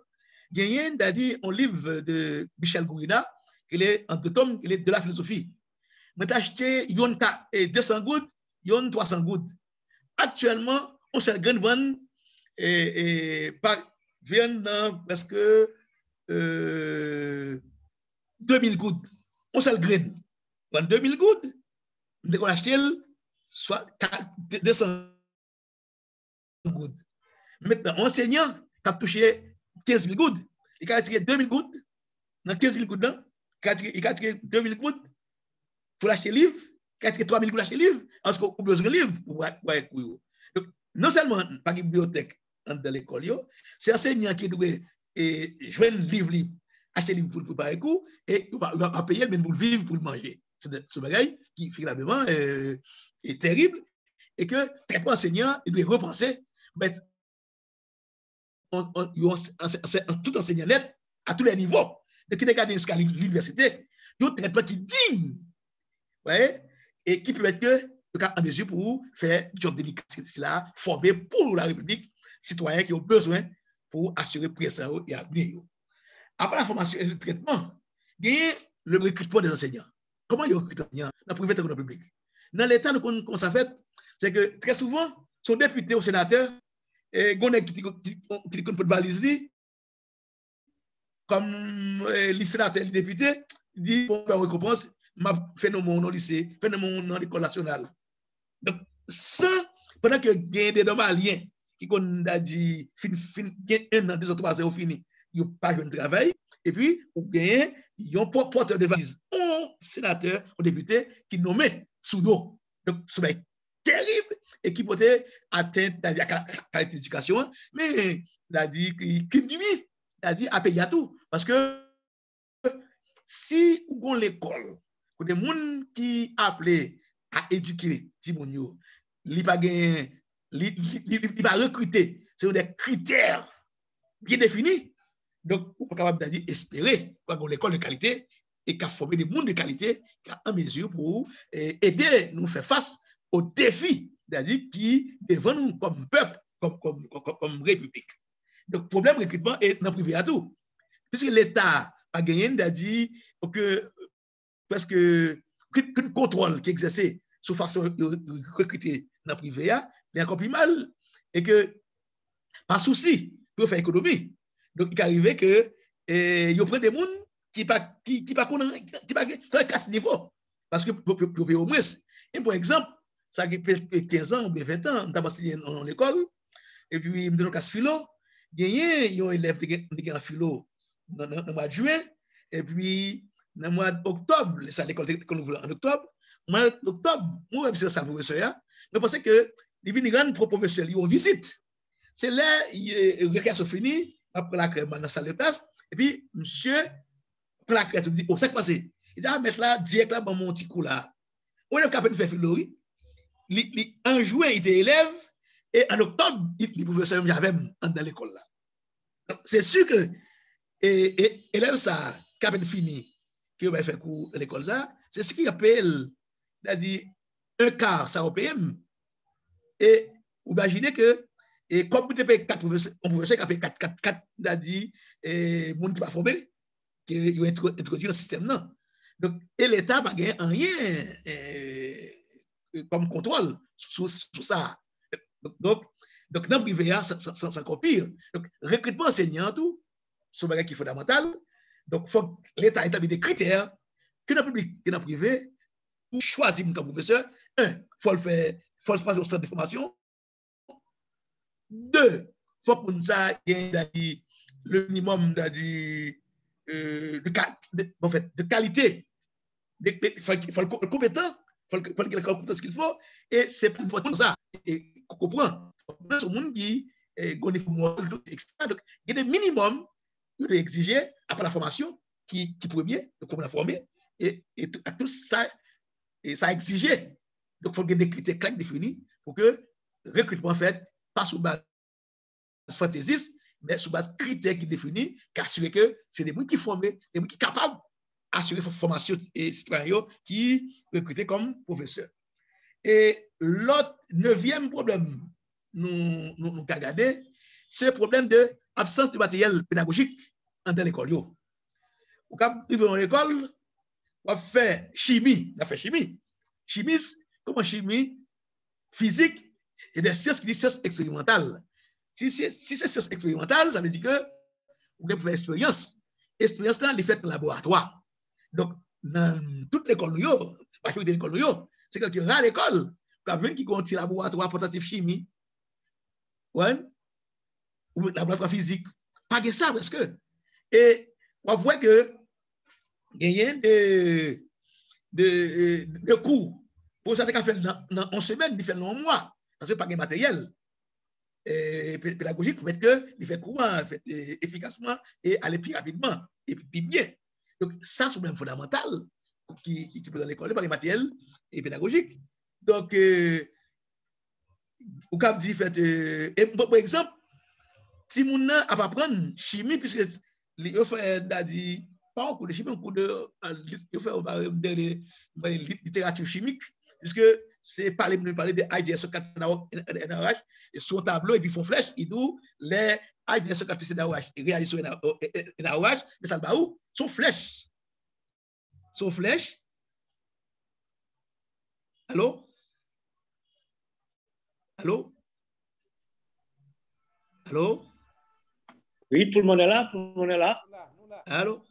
[SPEAKER 3] Il y a un livre de Michel Gourina, qui est en 2 tomes, qui est de la philosophie. J'ai acheté 200 gouttes, 300 gouttes. Actuellement, on s'est grand vendre vient presque 2000 gouttes. On s'est grain. Vendre 2000 gouttes, on a acheté soit 200 gouttes. Maintenant, enseignant qui a touché 15 000 gouttes, il a tiré 2000 gouttes, dans 15 000 gouttes, il a tiré 2000 gouttes pour acheter livre, il a tiré 3000 gouttes pour acheter livre, parce qu'on a besoin de livre pour être. Donc, non seulement pas de bibliothèque dans l'école, c'est enseignant qui doit jouer un livre, acheter un livre pour préparer le cours, et il va payer même pour le vivre, pour le manger. C'est ce bagage qui, finalement, est terrible, et que très peu enseignants, ils doivent repenser, mettre tout enseignant net à tous les niveaux. De qui regarde l'université, il y a un traitement qui digne, ouais, et qui peut être que en mesure pour faire du job délicat, là, former pour la République, citoyens qui ont besoin pour assurer présent et avenir. Après la formation et le traitement, il y a le recrutement des enseignants. Comment ils recrutent les enseignants dans le privé et dans le public? Dans l'État, comment ça fait? C'est que très souvent, son député ou sénateur, et qui peut valiser, comme les sénateurs et les députés, dit bon, ben, récompense, m'a fait mon lycée, fait mon école nationale. Donc, ça, pendant que il y a des Maliens qui a dit, fin 1 an, 2 ans, 3 ans, fini, ils n'ont pas de travail, et puis, ou bien, ils ont porteur de valise, un sénateur, un député qui nommé sous l'eau. Donc, c'est terrible et qui peut atteindre la qualité d'éducation, mais il dit qu'il dit à payer à tout. Parce que si on a l'école, des gens qui appellent à éduquer Timonio, il va recruter selon des critères bien définis. Donc, on est capable d'espérer qu'on a l'école de qualité et qu'à former des gens de qualité qui a en mesure pour aider nous faire face aux défis c'est-à-dire qui devant nous comme peuple, comme république. Donc, problème recrutement est dans le privé à tout. Puisque l'État a gagné, c'est-à-dire que presque qu'un contrôle qui est exercé sous façon de recruter dans le privé, il y a encore plus mal. Et que, par souci, pour faire économie. Donc, il arrive que il y a des gens qui pas casse niveau. Parce que pour au moins, et pour exemple, ça fait 15 ans ou 20 ans, on a passé dans l'école, et puis, je me casse philo, il y a un élève qui a philo dans le mois de juin, et puis, dans le mois d'octobre, c'est l'école en octobre, mois d'octobre, moi, je suis un professeur, je pense que les vignerons pour professeurs, ils ont visite. C'est là, récréation finie, après la crème dans la salle de classe, et puis, monsieur, après la crème, il dit, oh, ça passé. Il dit, ah, mettre là, direct là, dans mon petit coup là. On est capable de faire philo, en juin, il était élève, et en octobre, il pouvait se faire dans l'école là. C'est sûr que élève ça, capable fini, qui va faire cours à l'école ça, c'est ce qu'il appelle, c'est-à-dire, un quart, ça au PM. Et vous imaginez que, et comme vous avez 4 professeurs, on professeur qui a fait 4, c'est-à-dire, monde qui va former, qui ont introduit dans le système là. Donc, et l'État n'a gagné rien comme contrôle sur ça. Donc dans le privé, c'est encore pire. Donc, recrutement enseignant, tout, c'est un bagage qui est fondamental. Donc, il faut que l'État établisse des critères que dans le public et dans le privé pour choisir comme professeur. Un, il faut le passer au centre de formation. Deux, il faut que ça ait le minimum de qualité. Il faut le compétent, il faut le compétence qu'il faut. Et c'est plus important ça. Et on comprend. Ce monde qui est etc. Donc, il y a des minimums que vous exiger après la formation qui premier, comme la former, et tout ça, et ça exigé. Donc, il faut qu'il y ait des critères clairs définis pour que le recrutement fait pas sous base fantaisiste, mais sous base critères qui définissent, qui assurent que c'est des gens qui forment, des gens qui sont capables d'assurer la formation et citoyens qui recrutent comme professeurs. Et l'autre 9e problème, nous avons regardé, c'est le problème de l'absence de matériel pédagogique dans l'école. Vous avez dans l'école, on fait chimie, on fait chimie. Chimie, comme chimie, physique, et des sciences qui disent sciences expérimentales. Si c'est sciences expérimentales, ça veut dire que vous pouvez faire expérience. Expérience là, elle est faite dans le laboratoire. Donc, dans toute l'école, majorité de l'école, c'est quelqu'un qui est à l'école, qui a un petit laboratoire portatif chimie, ouais, ou laboratoire physique. Pas que ça, parce que. Et on voit que il y a de cours. Pour ça, tu fait dans 11 semaines, il fait dans 1 mois. Parce que pas de matériel pédagogique pour mettre que il fait courant, fait efficacement et aller plus rapidement et puis bien. Donc, ça, c'est un problème fondamental qui peut dans l'école, pas de matériel et pédagogique. Donc, au cap dit, par exemple, si mon n'a pas apprendre chimie, puisque il fait pas un cours de chimie, un cours de littérature chimique, puisque c'est parler de IDS 4 NaOH, et sur un tableau, et puis ils font flèche, ils disent les IDS 4 NaOH, ils réalisent sur NaOH, mais ça va où? Sont flèches. Sont flèches. Allô? Allô? Allô?
[SPEAKER 4] Oui, tout le monde est là, tout le monde est là.
[SPEAKER 3] Allô?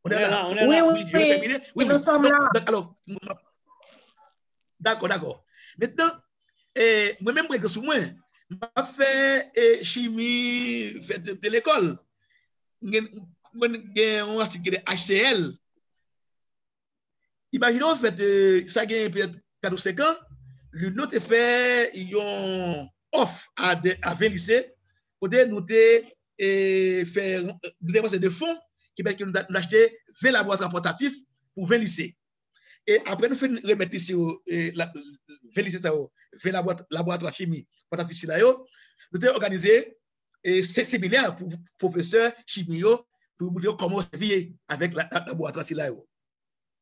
[SPEAKER 2] On est là. Oui, je vais terminer. Oui, nous sommes là.
[SPEAKER 3] Alors, d'accord. Maintenant, moi-même, par exemple, moi, je fais chimie de l'école. On a cité HCL. Imaginons, en fait, ça gagne peut-être 4 ou 5 ans. L'une autre fait, ils ont offre à 20 lycées pour nous faire des fonds qui permettent de nous acheter 20 laboratoires portatifs pour 20 lycées. Et après, nous faisons remettre ici 20 lycées, 20 laboratoires chimie portatifs, nous avons organisé un séminaire pour professeurs chimie pour vous dire comment servir avec la laboratoire.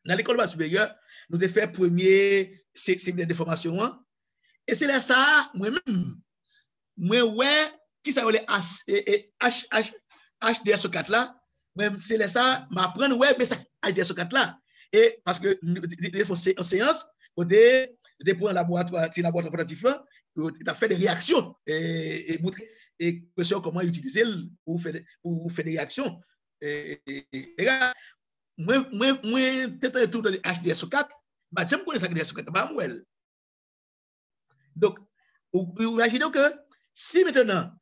[SPEAKER 3] dans l'école supérieure, nous avons fait premier séminaire de formation. Et c'est là ça, moi-même, ouais, qui ça les HDSO4 là, même c'est là ça, m'apprendre, ouais, mais ça, HDSO4 là. Et parce que en séance, de pour un laboratoire portatif là, il a fait des réactions et montrer et comment utiliser pour faire des réactions. Et moi, peut-être tout dans les HDSO4, bah, j'aime connaître ça HDSO4, bah, moi. Donc, vous imaginez que si maintenant,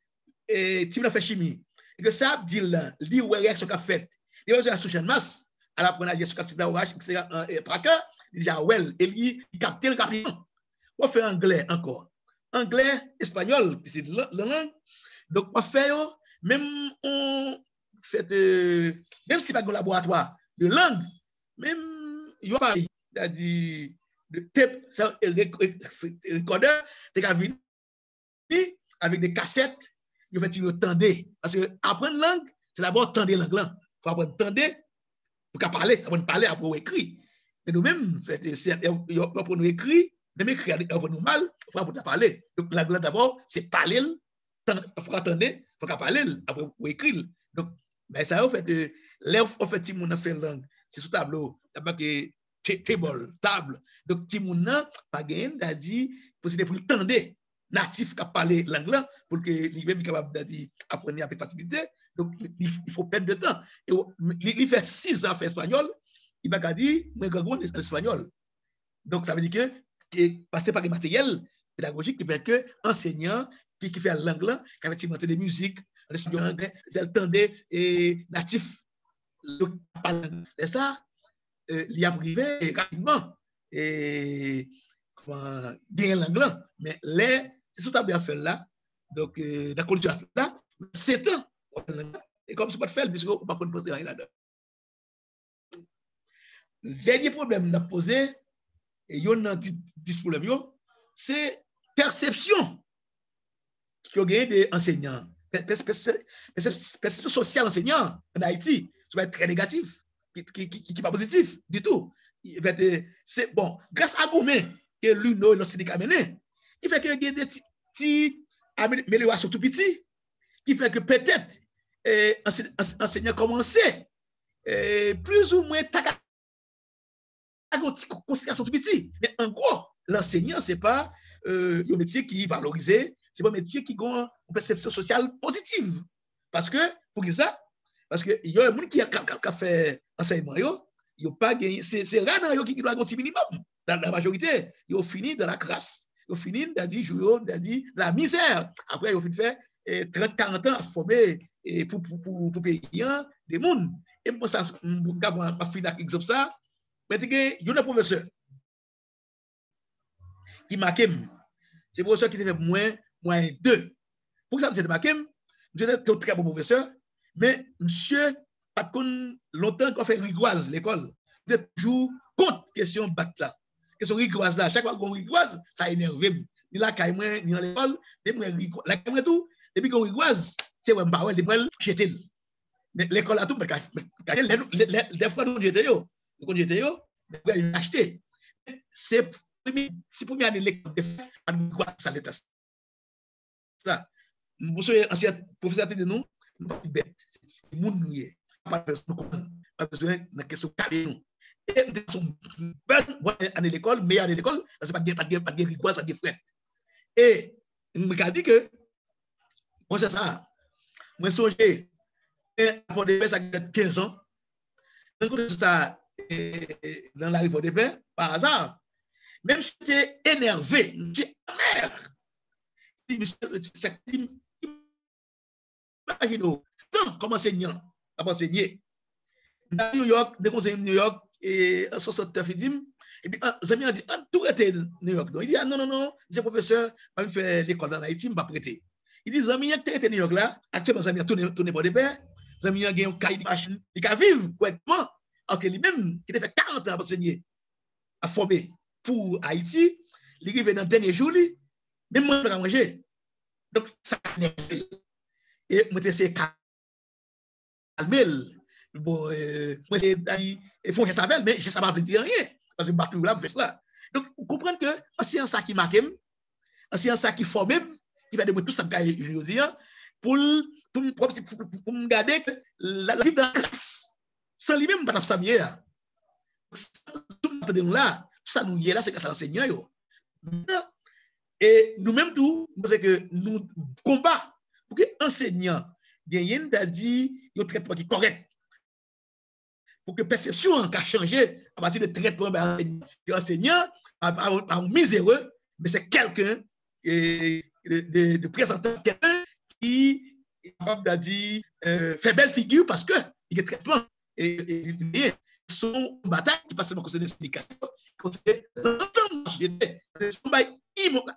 [SPEAKER 3] si vous fait chimie, et que ça dit là, dit où réaction qu'a fait, il y a une sous masse, à la première HDSO4, etc., tracker, déjà, well, et il capte le rapidement. On fait anglais encore. Anglais, espagnol, c'est la langue. Donc, on fait, même on fait, même si pas de laboratoire de langue, même, il y a pas, c'est-à-dire, de tape, ça, recorder, tu as vu avec des cassettes, il faut tendre. Parce que apprendre langue, c'est d'abord tendre langue là. Il faut apprendre tendre pour parler, après écrire. Mais nous-mêmes, il faut nous écrire, même écrire, il faut nous mal, il faut apprendre à parler. Donc, la langue d'abord, c'est parler, il faut attendre, il faut parler, après écrire. Donc, ben, ça, en fait, l'élève, en fait, si on a fait langue, c'est sous tableau, d'abord que table. Donc, si on a pas gagné, il a dit, possible pour le tendre, natif qui parle l'anglais, pour que lui-même capable d'apprendre avec facilité. Donc, il faut perdre de temps. Et il fait 6 ans fait espagnol, il va dire, moi, je suis en espagnol. Donc, ça veut dire que passer par des matériels pédagogiques qui fait que enseignant qui fait l'anglais, qui fait inventer des musiques, en espagnol, anglais, il tendait et natif. Et ça, il y a privé rapidement et bien l'anglais. Mais c'est ce que tu as fait là. Donc, la condition là, c'est un. Et comme c'est pas de faire, puisque on ne peut pas poser rien là-dedans. Le dernier problème qu'on a posé, et il y a un 10 problèmes, c'est perception qui a gagné des enseignants. Perception sociale enseignant en Haïti, ça va être très négatif, qui n'est pas positif du tout. C'est bon, grâce à Goumé, que l'UNO et le syndicat mené, il fait qu'il y a des petites améliorations tout petits, qui fait que peut-être enseignants commençaient plus ou moins considération tout petit. Mais en gros, l'enseignant, ce n'est pas un métier qui est valorisé, c'est pas un métier qui a une perception sociale positive. Parce que, pour ça, parce qu'il y a un monde qui a fait enseignement, il n'y a pas gagné, c'est rare qui doit avoir un petit minimum. Dans la majorité, ils ont fini dans la crasse. Ils ont fini dans la misère. Après, ils ont fait 30-40 ans à former pour payer des mondes. Et moi, ça, je vais finir avec exemple ça. Mais il y a un professeur qui m'a c'est un professeur qui était moins 2. Pour ça, c'est marqué, monsieur était un très bon professeur, mais monsieur, pas de longtemps qu'on fait rigoise l'école, il était toujours contre question bac là. Question rigoise là, chaque fois qu'on rigoise, ça énerve. Ni la caille moins, ni dans l'école, la caille tout, depuis qu'on rigoise, c'est un parole, des balles, jeter. Mais l'école a tout, mais des fois, nous jeter yo. Nous jeter yo, mais acheter. C'est pour m'y aller l'école de faire, ça l'état. Ça. Monsieur ancien professeur de nous, bête, c'est moun nous est. Pas besoin de question calé nous. Et sont belle année l'école, meilleure année l'école, c'est pas de rigoise, pas de fret. Et il m'a dit que moi c'est ça. Moi songé pour des ça 15 ans. Dans ça dans la rive de paix par hasard. Même si j'étais énervé, j'étais amer. Imaginez, comme enseignant, à enseigner. Dans New York, des conseillers de New York, et en 69, il dit, et puis, les amis ont dit, tout était New York. Donc, il dit, ah non, monsieur professeur, je vais faire l'école dans Haïti, je ne vais pas prêter. Il dit, les amis qui étaient New York là, actuellement, les amis ont tourné pour des pères, les amis ont gagné un cahier de machine, ils ont vivre correctement, alors que lui-même, qui a fait 40 ans à enseigner, à former pour Haïti, il arrive dans le dernier jour, même moi, je vais manger. Donc, ça n'est pas. Et moi, je calmer. bon, moi, ils font ça, mais je ne sais pas dire rien. Parce que je ne sais pas faire ça. Donc, vous comprenez que c'est ça qui marque, c'est ça qui forme, qui va devenir tout ça que je dis, pour me garder que la vie dans la classe, sans lui-même, pas ça bien. Tout le monde là, ça nous y est là, c'est que ça enseignant. Et nous-mêmes, tout, c'est que nous combattons pour que l'enseignant gagne dit un traitement qui est correct. Pour que la perception a changé à partir de traitement de l'enseignant, à miséreux, mais c'est quelqu'un de présentant quelqu'un qui est capable de dire fait belle figure parce que il y a traitement et son bataille qui passe seulement concernant les syndicats, concernant l'ensemble de la société. C'est pas immoral,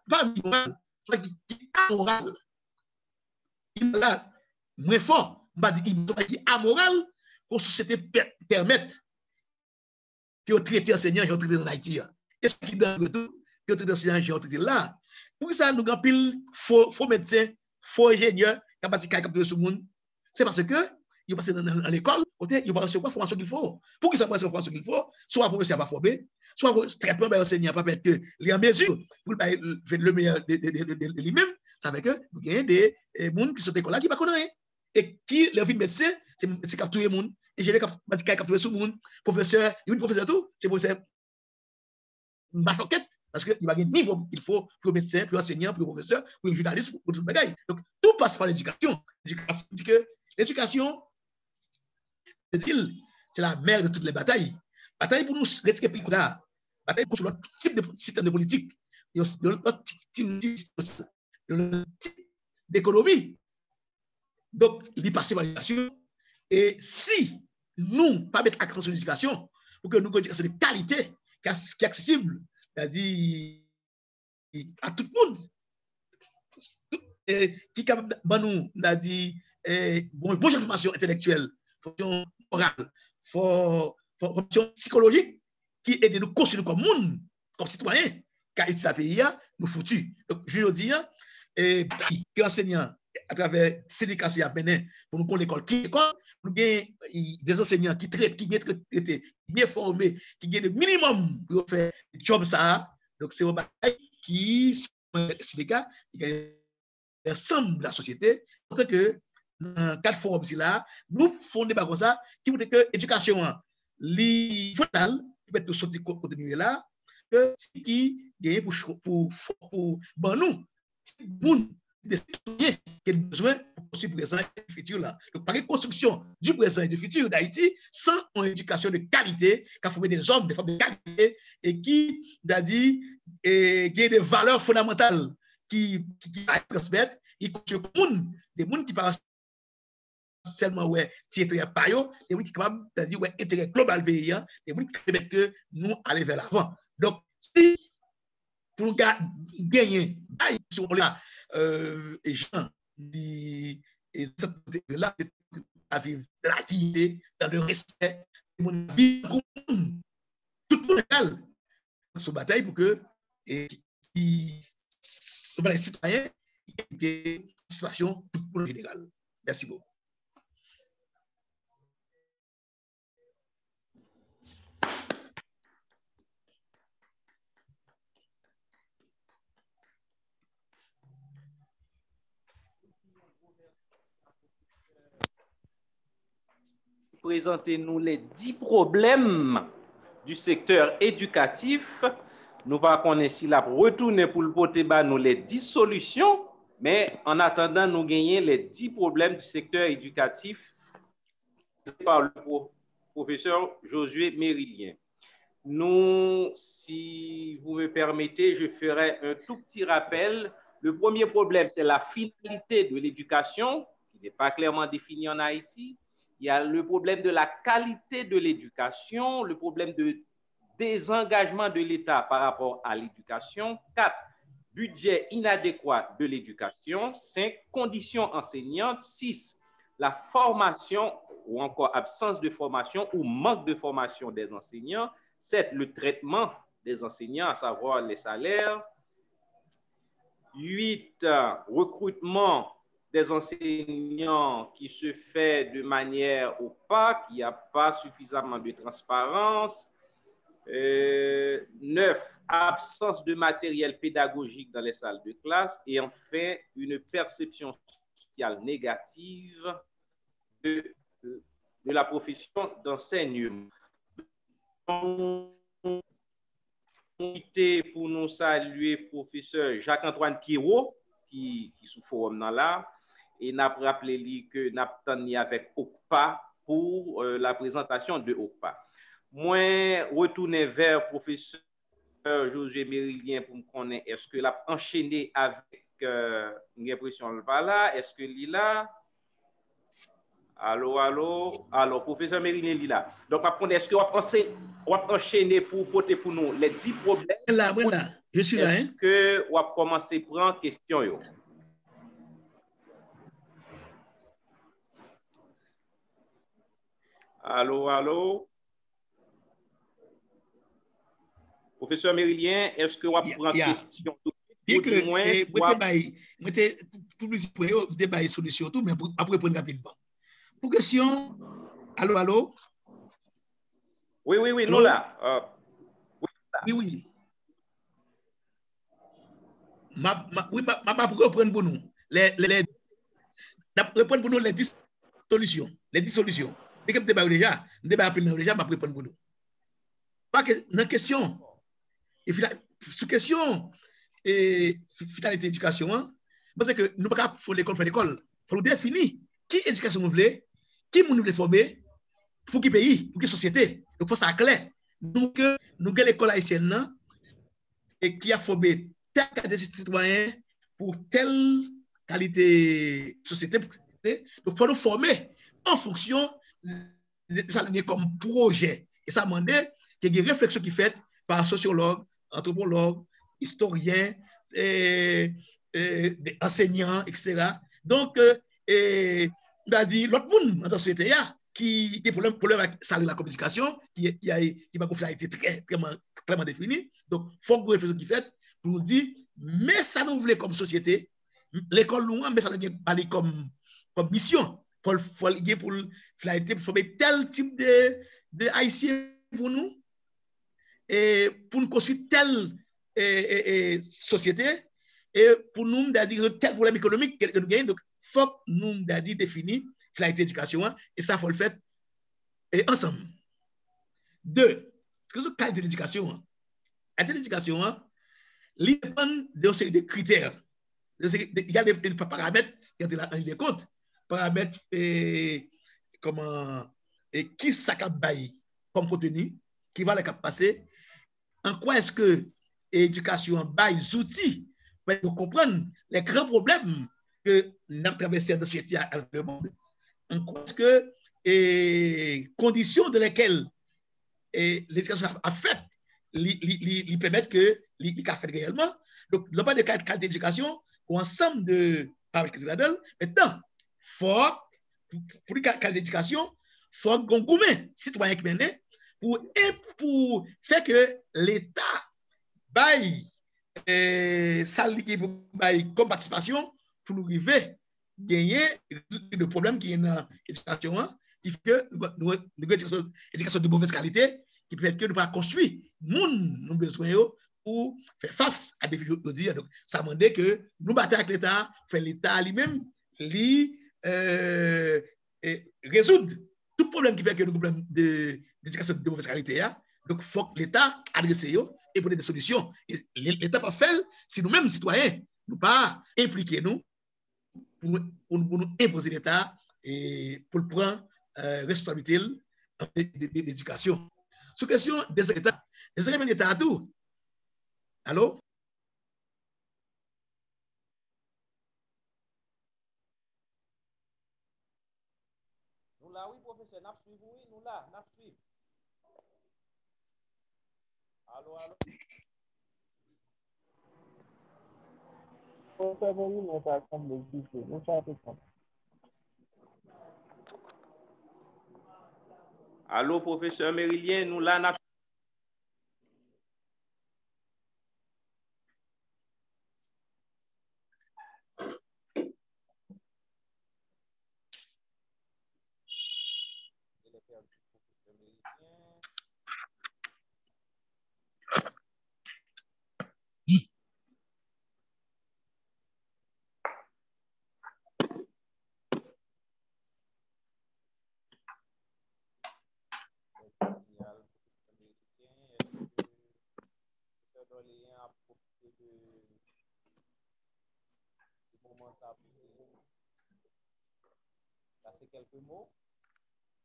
[SPEAKER 3] c'est amoral. Là, moins fort, m'a dit amoral pour la société permette que vous traitez enseignants et traitez en Haïti. Et ce qui dans le retour, que vous traitez enseignants et traitez là. Pour ça, nous avons pile faux médecins, faux ingénieurs, qui capturer ce monde. C'est parce que ils passent dans l'école, ils ne reçoivent pas la formation qu'il faut. Pour qu'ils soient pas la formation qu'il faut, soit le professeur n'a pas formé, soit le traitement de l'enseignant pas fait que les en mesure pour faire le meilleur de lui-même. Ça veut dire que nous avons des gens qui sont école là qui ne connaissent rien. Et qui, leur vie de médecin, c'est capturer les gens. Et j'ai capturer tout le monde. Professeur, il y a une professeur tout, c'est professeur machoquette. Parce qu'il va y avoir un niveau qu'il faut pour le médecin, pour l'enseignant, pour le professeur, pour le journaliste, pour tout le monde. Donc, tout passe par l'éducation. L'éducation, c'est la mère de toutes les batailles. Bataille pour nous retirer plus là. Bataille pour l'autre type de système de politique. L'autre type d'économie. Donc, il passe par l'éducation. Et si nous ne pas mettre accent sur l'éducation, pour que nous ayons une éducation de qualité, qui est accessible, c'est-à-dire à tout le monde, qui est capable de nous, c'est-à-dire bonne formation intellectuelle, formation morale, formation psychologique, qui aide nous construire comme monde, comme citoyens, car le pays nous foutu. Donc, je veux dire, que enseignants à travers syndicat à Bénin pour nous connaître l'école qui école, nous avons des enseignants qui traitent, qui bien traités, bien formés, qui gagnent le minimum pour faire le job ça. Donc, c'est un bataille qui explique l'ensemble de la société. Pour que dans quatre forums là, nous faisons des débats comme ça qui montrent que l'éducation, l'idéal, qui peut être sorti continuer là, que ce qui gagne pour nous, des citoyens qui ont besoin pour construire le présent et le futur là. Donc, par une construction du présent et du futur d'Haïti sans une éducation de qualité, qui a formé des hommes, des femmes de qualité et qui, dit, et des valeurs fondamentales qui transmettent, et des gens qui parlent seulement ouais, intérêt par eux, des gens qui sont capables de dire ouais, intérêt global paysan, des gens qui permettent que nous aller vers l'avant. Donc, si pour nous gagner, sur là, et gens qui là à vivre de la dignité, dans le respect, mon vie commune, tout le monde se bataille pour que les citoyens aient une satisfaction tout le monde général. Merci beaucoup.
[SPEAKER 1] Présentez-nous les 10 problèmes du secteur éducatif. Nous ne connaissons pas si la retourner pour le poter nous les 10 solutions, mais en attendant, nous gagnons les 10 problèmes du secteur éducatif par le professeur Josué Mérilien. Nous, si vous me permettez, je ferai un tout petit rappel. Le premier problème, c'est la finalité de l'éducation, qui n'est pas clairement définie en Haïti. Il y a le problème de la qualité de l'éducation, le problème de désengagement de l'État par rapport à l'éducation. 4, budget inadéquat de l'éducation. 5, conditions enseignantes. 6, la formation ou encore absence de formation ou manque de formation des enseignants. 7, le traitement des enseignants, à savoir les salaires. 8, recrutement des enseignants qui se fait de manière opaque, il n'y a pas suffisamment de transparence. 9, absence de matériel pédagogique dans les salles de classe. Et enfin, une perception sociale négative de la profession d'enseignement. Pour nous saluer professeur Jacques-Antoine Kiro, qui sous forum là, et n'a rappelé que n'a tenu avec OCPA pour la présentation de OCPA. Moi, retourner vers professeur José Mérilien pour me connaître, est-ce que l'a enchaîné avec l'impression là, est-ce que Lila? Allô, professeur Mérilien Lila. Donc, est-ce que on va enchaîner pour porter pour nous les 10 problèmes?
[SPEAKER 3] Là, je suis là.
[SPEAKER 1] Est-ce que on va commencer à prendre question yo? Allô. Professeur Mérilien, est-ce que on va prendre question tout
[SPEAKER 3] bien que moi débat solution tout mais après prendre rapidement. Pour question allô.
[SPEAKER 1] Oui, nous là.
[SPEAKER 3] Oui. Oui, ma pour reprendre pour nous reprendre pour nous les 10 solutions. Les 10 solutions. Et que débat déjà m'a répondre pour nous. Pas que dans question et sous question et finalité éducation, parce que nous ne pouvons pas faire l'école pour l'école. Il faut nous définir qui éducation nous voulons, qui nous voulons former, pour quel pays, pour quelle société. Donc, il faut ça clair. Donc, nous avons l'école haïtienne et qui a formé telle qualité de citoyen pour telle qualité de société. Donc, il faut nous former en fonction de ça comme projet. Et ça demande qu'il y ait des réflexions qui sont faites par sociologues, anthropologues, historiens, enseignants, etc. Donc, on a dit l'autre monde dans la société qui a problème avec la communication, qui va confier été très clairement défini. Donc, il faut que vous réfléchissiez qui fait pour dire, mais ça nous voulait comme société, l'école loin, mais ça nous voulait comme mission. Pour former tel type de haïtiens pour nous, et pour nous construire telle société, et pour nous dire tel problème économique que nous gagnons. Donc, il faut que nous définir finalité d'éducation, et ça, il faut le faire ensemble. 2, qu'est-ce que qualité d'éducation? La l'éducation, il dépend de série de critères. Il y a des paramètres qui ont des comptes. Paramètres comment qui ça bail comme contenu, qui va les passer. En quoi est-ce que l'éducation bail des outils pour comprendre les grands problèmes que nous avons traversés dans la société à le monde. En quoi est-ce que les conditions dans lesquelles l'éducation a fait lui permettent que l'ICA fait réellement. Donc, le pas de qualité d'éducation ou ensemble de paramétriques. Maintenant, pour la qualité d'éducation, il faut qu'on gomme citoyen qui mène pour faire que l'État baille ça comme participation pour nous arriver gagner le problème qui est dans l'éducation. Il faut que nous avons une éducation de mauvaise qualité qui peut être que nous pas construire nous besoin pour faire face à des défis. Donc, ça demande que nous battons avec l'État, faire l'État lui-même résoudre tout problème qui fait que nous avons problème d'éducation de mauvaise qualité. Donc, il faut que l'État adresse et donner des solutions. L'État pas faire si nous-mêmes, citoyens, nous pas impliquer nous pour nous imposer l'État et pour prendre responsabilité d'éducation. Sous question des États à tout. Allô?
[SPEAKER 1] Nous là, oui, professeur, nous suivons, oui, nous là, nous suivons. Allô? Allô, professeur Mérilien, nous là, nous Passer quelques mots.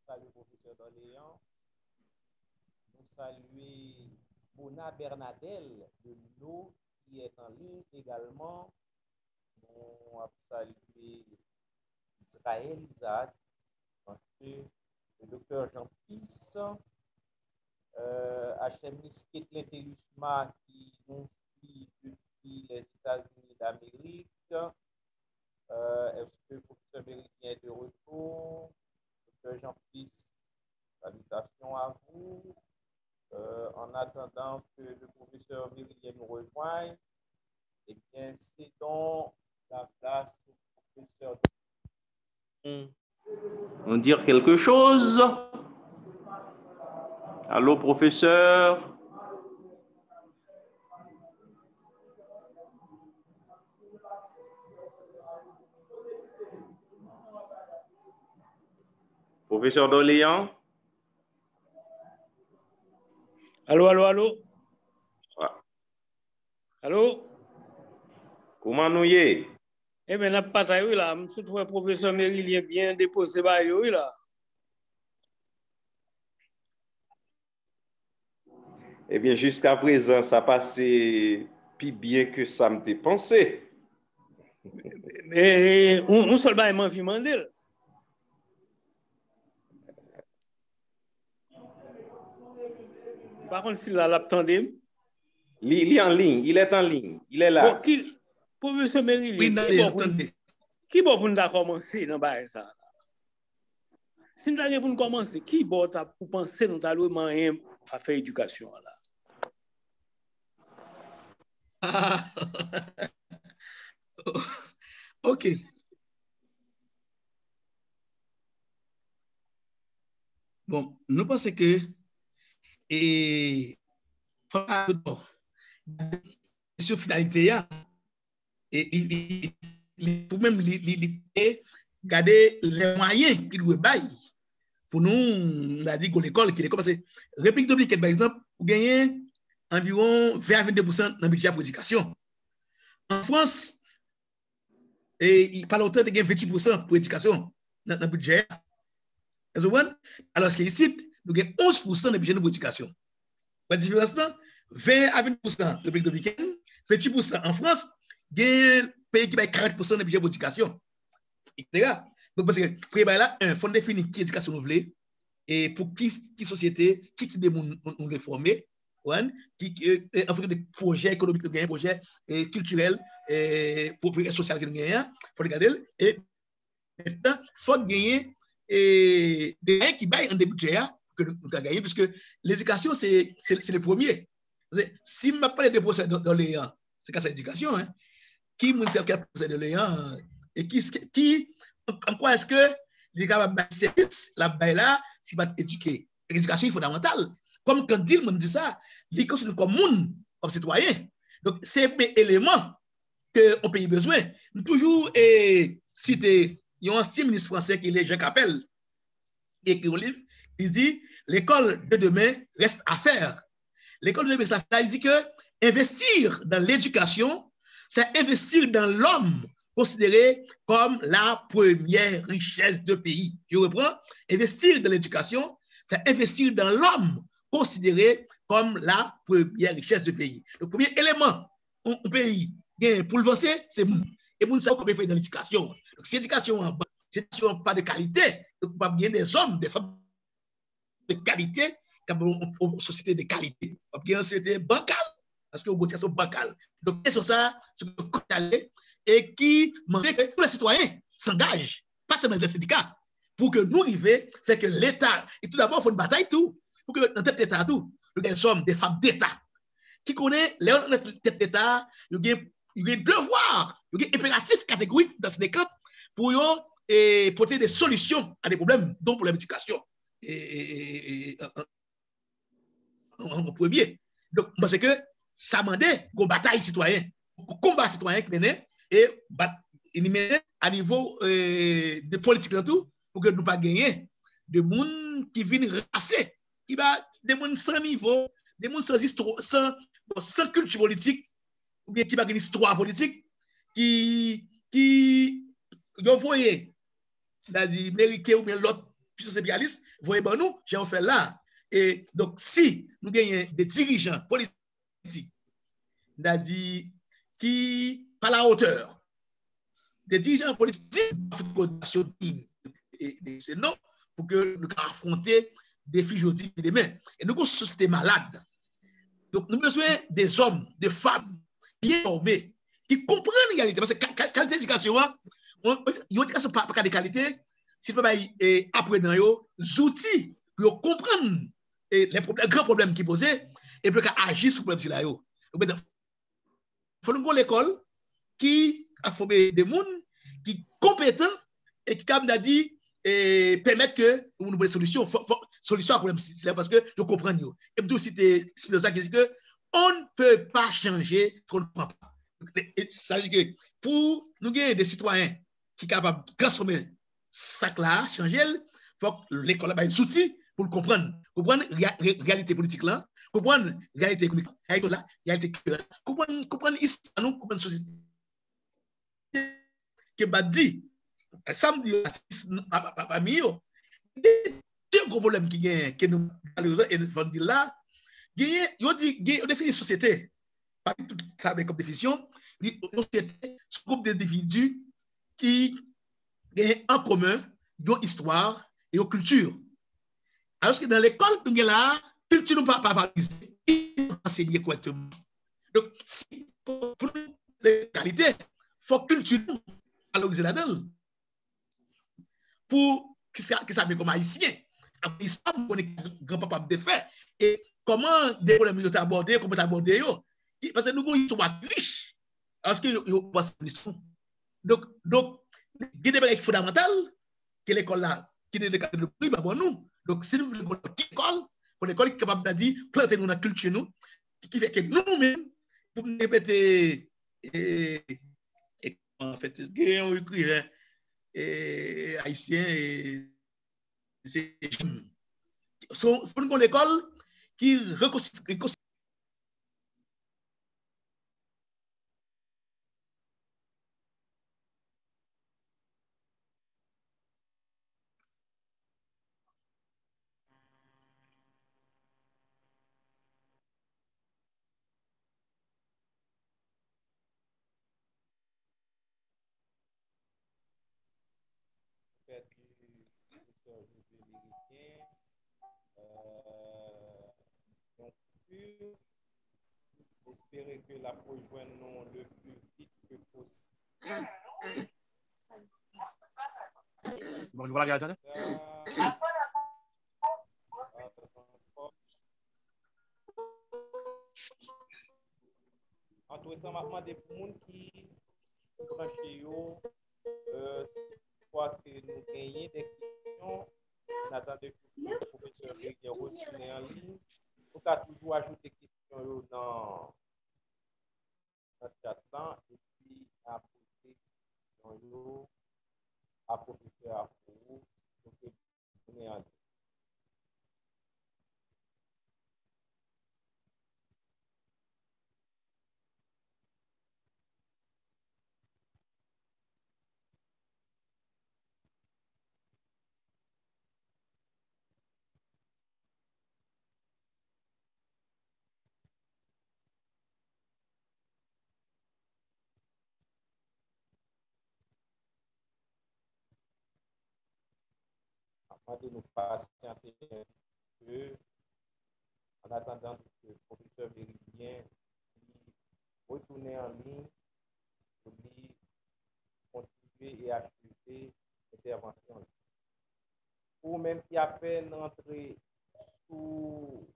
[SPEAKER 1] Salut professeur d'Orléans. Nous saluons Mona Bernadelle de l'UNO qui est en ligne également. Nous saluons Israël Isaac, le docteur Jean-Fils, HM Misket Lintelusma qui nous suit depuis les États-Unis d'Amérique. Est-ce que le professeur Méridien est de retour? Docteur Jean-Fils, salutations à vous. En attendant que le professeur Méridien nous rejoigne, eh bien, cédons la place au professeur. On dire quelque chose? Allô, professeur? Professeur d'Orléans?
[SPEAKER 4] Allô, allô, allô?
[SPEAKER 1] Ah.
[SPEAKER 4] Allô?
[SPEAKER 1] Comment nous y est?
[SPEAKER 4] Eh bien, n'a pas ça, oui, là. Je trouve le professeur Mérilien bien déposé, oui, là.
[SPEAKER 1] Eh bien, jusqu'à présent, ça passait plus bien que ça me pensé.
[SPEAKER 4] Mais on seul bail m'a vu mandel. Par contre, s'il l'a l'attendé.
[SPEAKER 1] Il est en ligne, il est en ligne, il est là.
[SPEAKER 4] Bon, qui, professeur Mérilien, qui bon pour nous commencer dans bail ça? Si nous avons pour commencer, qui bon pour penser nous allons à faire éducation là?
[SPEAKER 3] OK. Bon, nous pensons que sur finalité et pour même garder les moyens qu'il doit bailler pour nous on a dit que l'école qui est comme c'est République dominicaine par exemple vous gagnez environ 20 à 22% dans le budget pour l'éducation. En France il pas longtemps il y a 28% pour l'éducation dans le budget. Alors qu'ici nous gagnons 11% de budget pour l'éducation. La différence là 20 à 20% de République dominicaine, 28% en France, il y a un pays qui a 40% de budget pour l'éducation. Etc. Donc, parce que là, un fonds défini qui est l'éducation nous voulons, et pour qui société, qui type de monde nous veut former, qui en fait des projets économiques, des projets culturels, et social que nous gagnons, il faut regarder, et maintenant, il faut gagner des gens qui baillent en début de budget que nous avons gagné, puisque l'éducation, c'est le premier. Si je parle de procès d'Orléans, c'est qu'à l'éducation, hein, qui m'a dit quel procès d'Orléans et en quoi est-ce que les gars vont service la baille là, s'ils vont éduquer. L'éducation est fondamentale. Comme quand dit ça, l'éducation comme monde, comme citoyen. Donc, c'est un élément que on pays besoin. Nous toujours citer, il y a un ancien ministre français qui est Jean Capel, qui écrit un livre, il dit l'école de demain reste à faire. L'école de demain, il dit que investir dans l'éducation, c'est investir dans l'homme considéré comme la première richesse de pays. Je reprends, investir dans l'éducation, c'est investir dans l'homme considéré comme la première richesse de pays. Le premier élément au pays pour le avancer, c'est moun. Et moun savent comment faire dans l'éducation. Donc, si l'éducation n'est pas de qualité, donc pas bien des hommes, des femmes de qualité, comme une société de qualité. Pas bien une société bancale, parce que une société bancale. Donc, c'est ça, c'est et qui demande que tous les citoyens s'engagent, pas seulement les syndicats, pour que nous arrivions, fait que l'État, et tout d'abord, il faut une bataille tout, pour que dans tête d'État tout, des hommes, des femmes d'État, qui connaissent les tête d'État, il y a un devoir, il y a un impératif catégorique dans ce cas pour porter des solutions à des problèmes, dont pour l'éducation. en premier. Donc, parce que ça demandait une bataille citoyenne, un combat citoyen qui menait et il menait à niveau de politique là tout pour que nous pas gagner de monde qui viennent raser, qui va des monde sans niveau, des monde sans histoire, sans culture politique ou bien qui va une histoire politique qui vous voyez c'est-à-dire américain ou bien l'autre puissance impérialiste, voyez ben nous, j'ai fait là. Et donc, si nous gagnons des dirigeants politiques, c'est-à-dire qui, par la hauteur, des dirigeants politiques, c'est non, pour que nous affronter des défis aujourd'hui et demain. Et nous avons une société malade. Donc, nous avons besoin des hommes, des femmes bien formés, qui comprennent l'égalité. Parce que qualité d'éducation, une éducation pas de qualité, si vous avez apprenant des outils pour comprendre les grands problèmes qui posent et pour agir sur les problèmes. Il faut nous l'école qui a formé des gens qui sont compétents et qui, comme dit, permettent que nous avons des solutions. Solution à problème parce que je comprends. Et puis, c'est Spinoza qui dit que on ne peut pas changer ce qu'on ne comprend pas. Ça veut dire que pour nous gagner des citoyens qui sont capables de transformer ça là, changer, il faut que l'école ait des outils pour le comprendre. Comprendre la réalité politique là, comprendre la réalité économique, la réalité culturelle, comprendre l'histoire, comprendre la société. Que m'a dit, ça me dit, parmi eux, deux gros problèmes qui gagnent, que nous allons dire là, on définit société, pas tout ça comme définition, une société, ce groupe d'individus qui ont en commun une histoire et une culture. Alors que dans l'école, nous avons là, culture nous pas valoriser, enseigner correctement. Donc, si pour les qualités, il faut culture nous valoriser là-dedans. Pour qui s'appelle comme haïtien, l'histoire, on est grand-papa de fait. Et comment des problèmes sont abordés, comment aborder parce que nous avons une histoire riche. Parce que nous passons l'histoire. Donc, il y a des choses fondamentales que l'école là, qui est le cadre de prix, pour nous. Donc, si nous voulons une école qui est capable de dire, planter dans la culture, nous, qui fait que nous-mêmes, pour nous répéter, en fait, on écrit haïtien et c'est pour une école qui reconstitue.
[SPEAKER 1] Espérer que la rejoigne nous le plus vite que possible. Entre-temps, maintenant, des gens qui branchent, soit que nous gagnons des questions, on attend que le professeur Régnier retourne en ligne. On a toujours ajouté des questions dans le chat et puis à poser des questions à professeur pour que nous en ligne. Avant de nous patienter un peu, en attendant que le professeur Méridien retourne en ligne pour lui continuer et achever l'intervention. Ou même qui a peine entré sous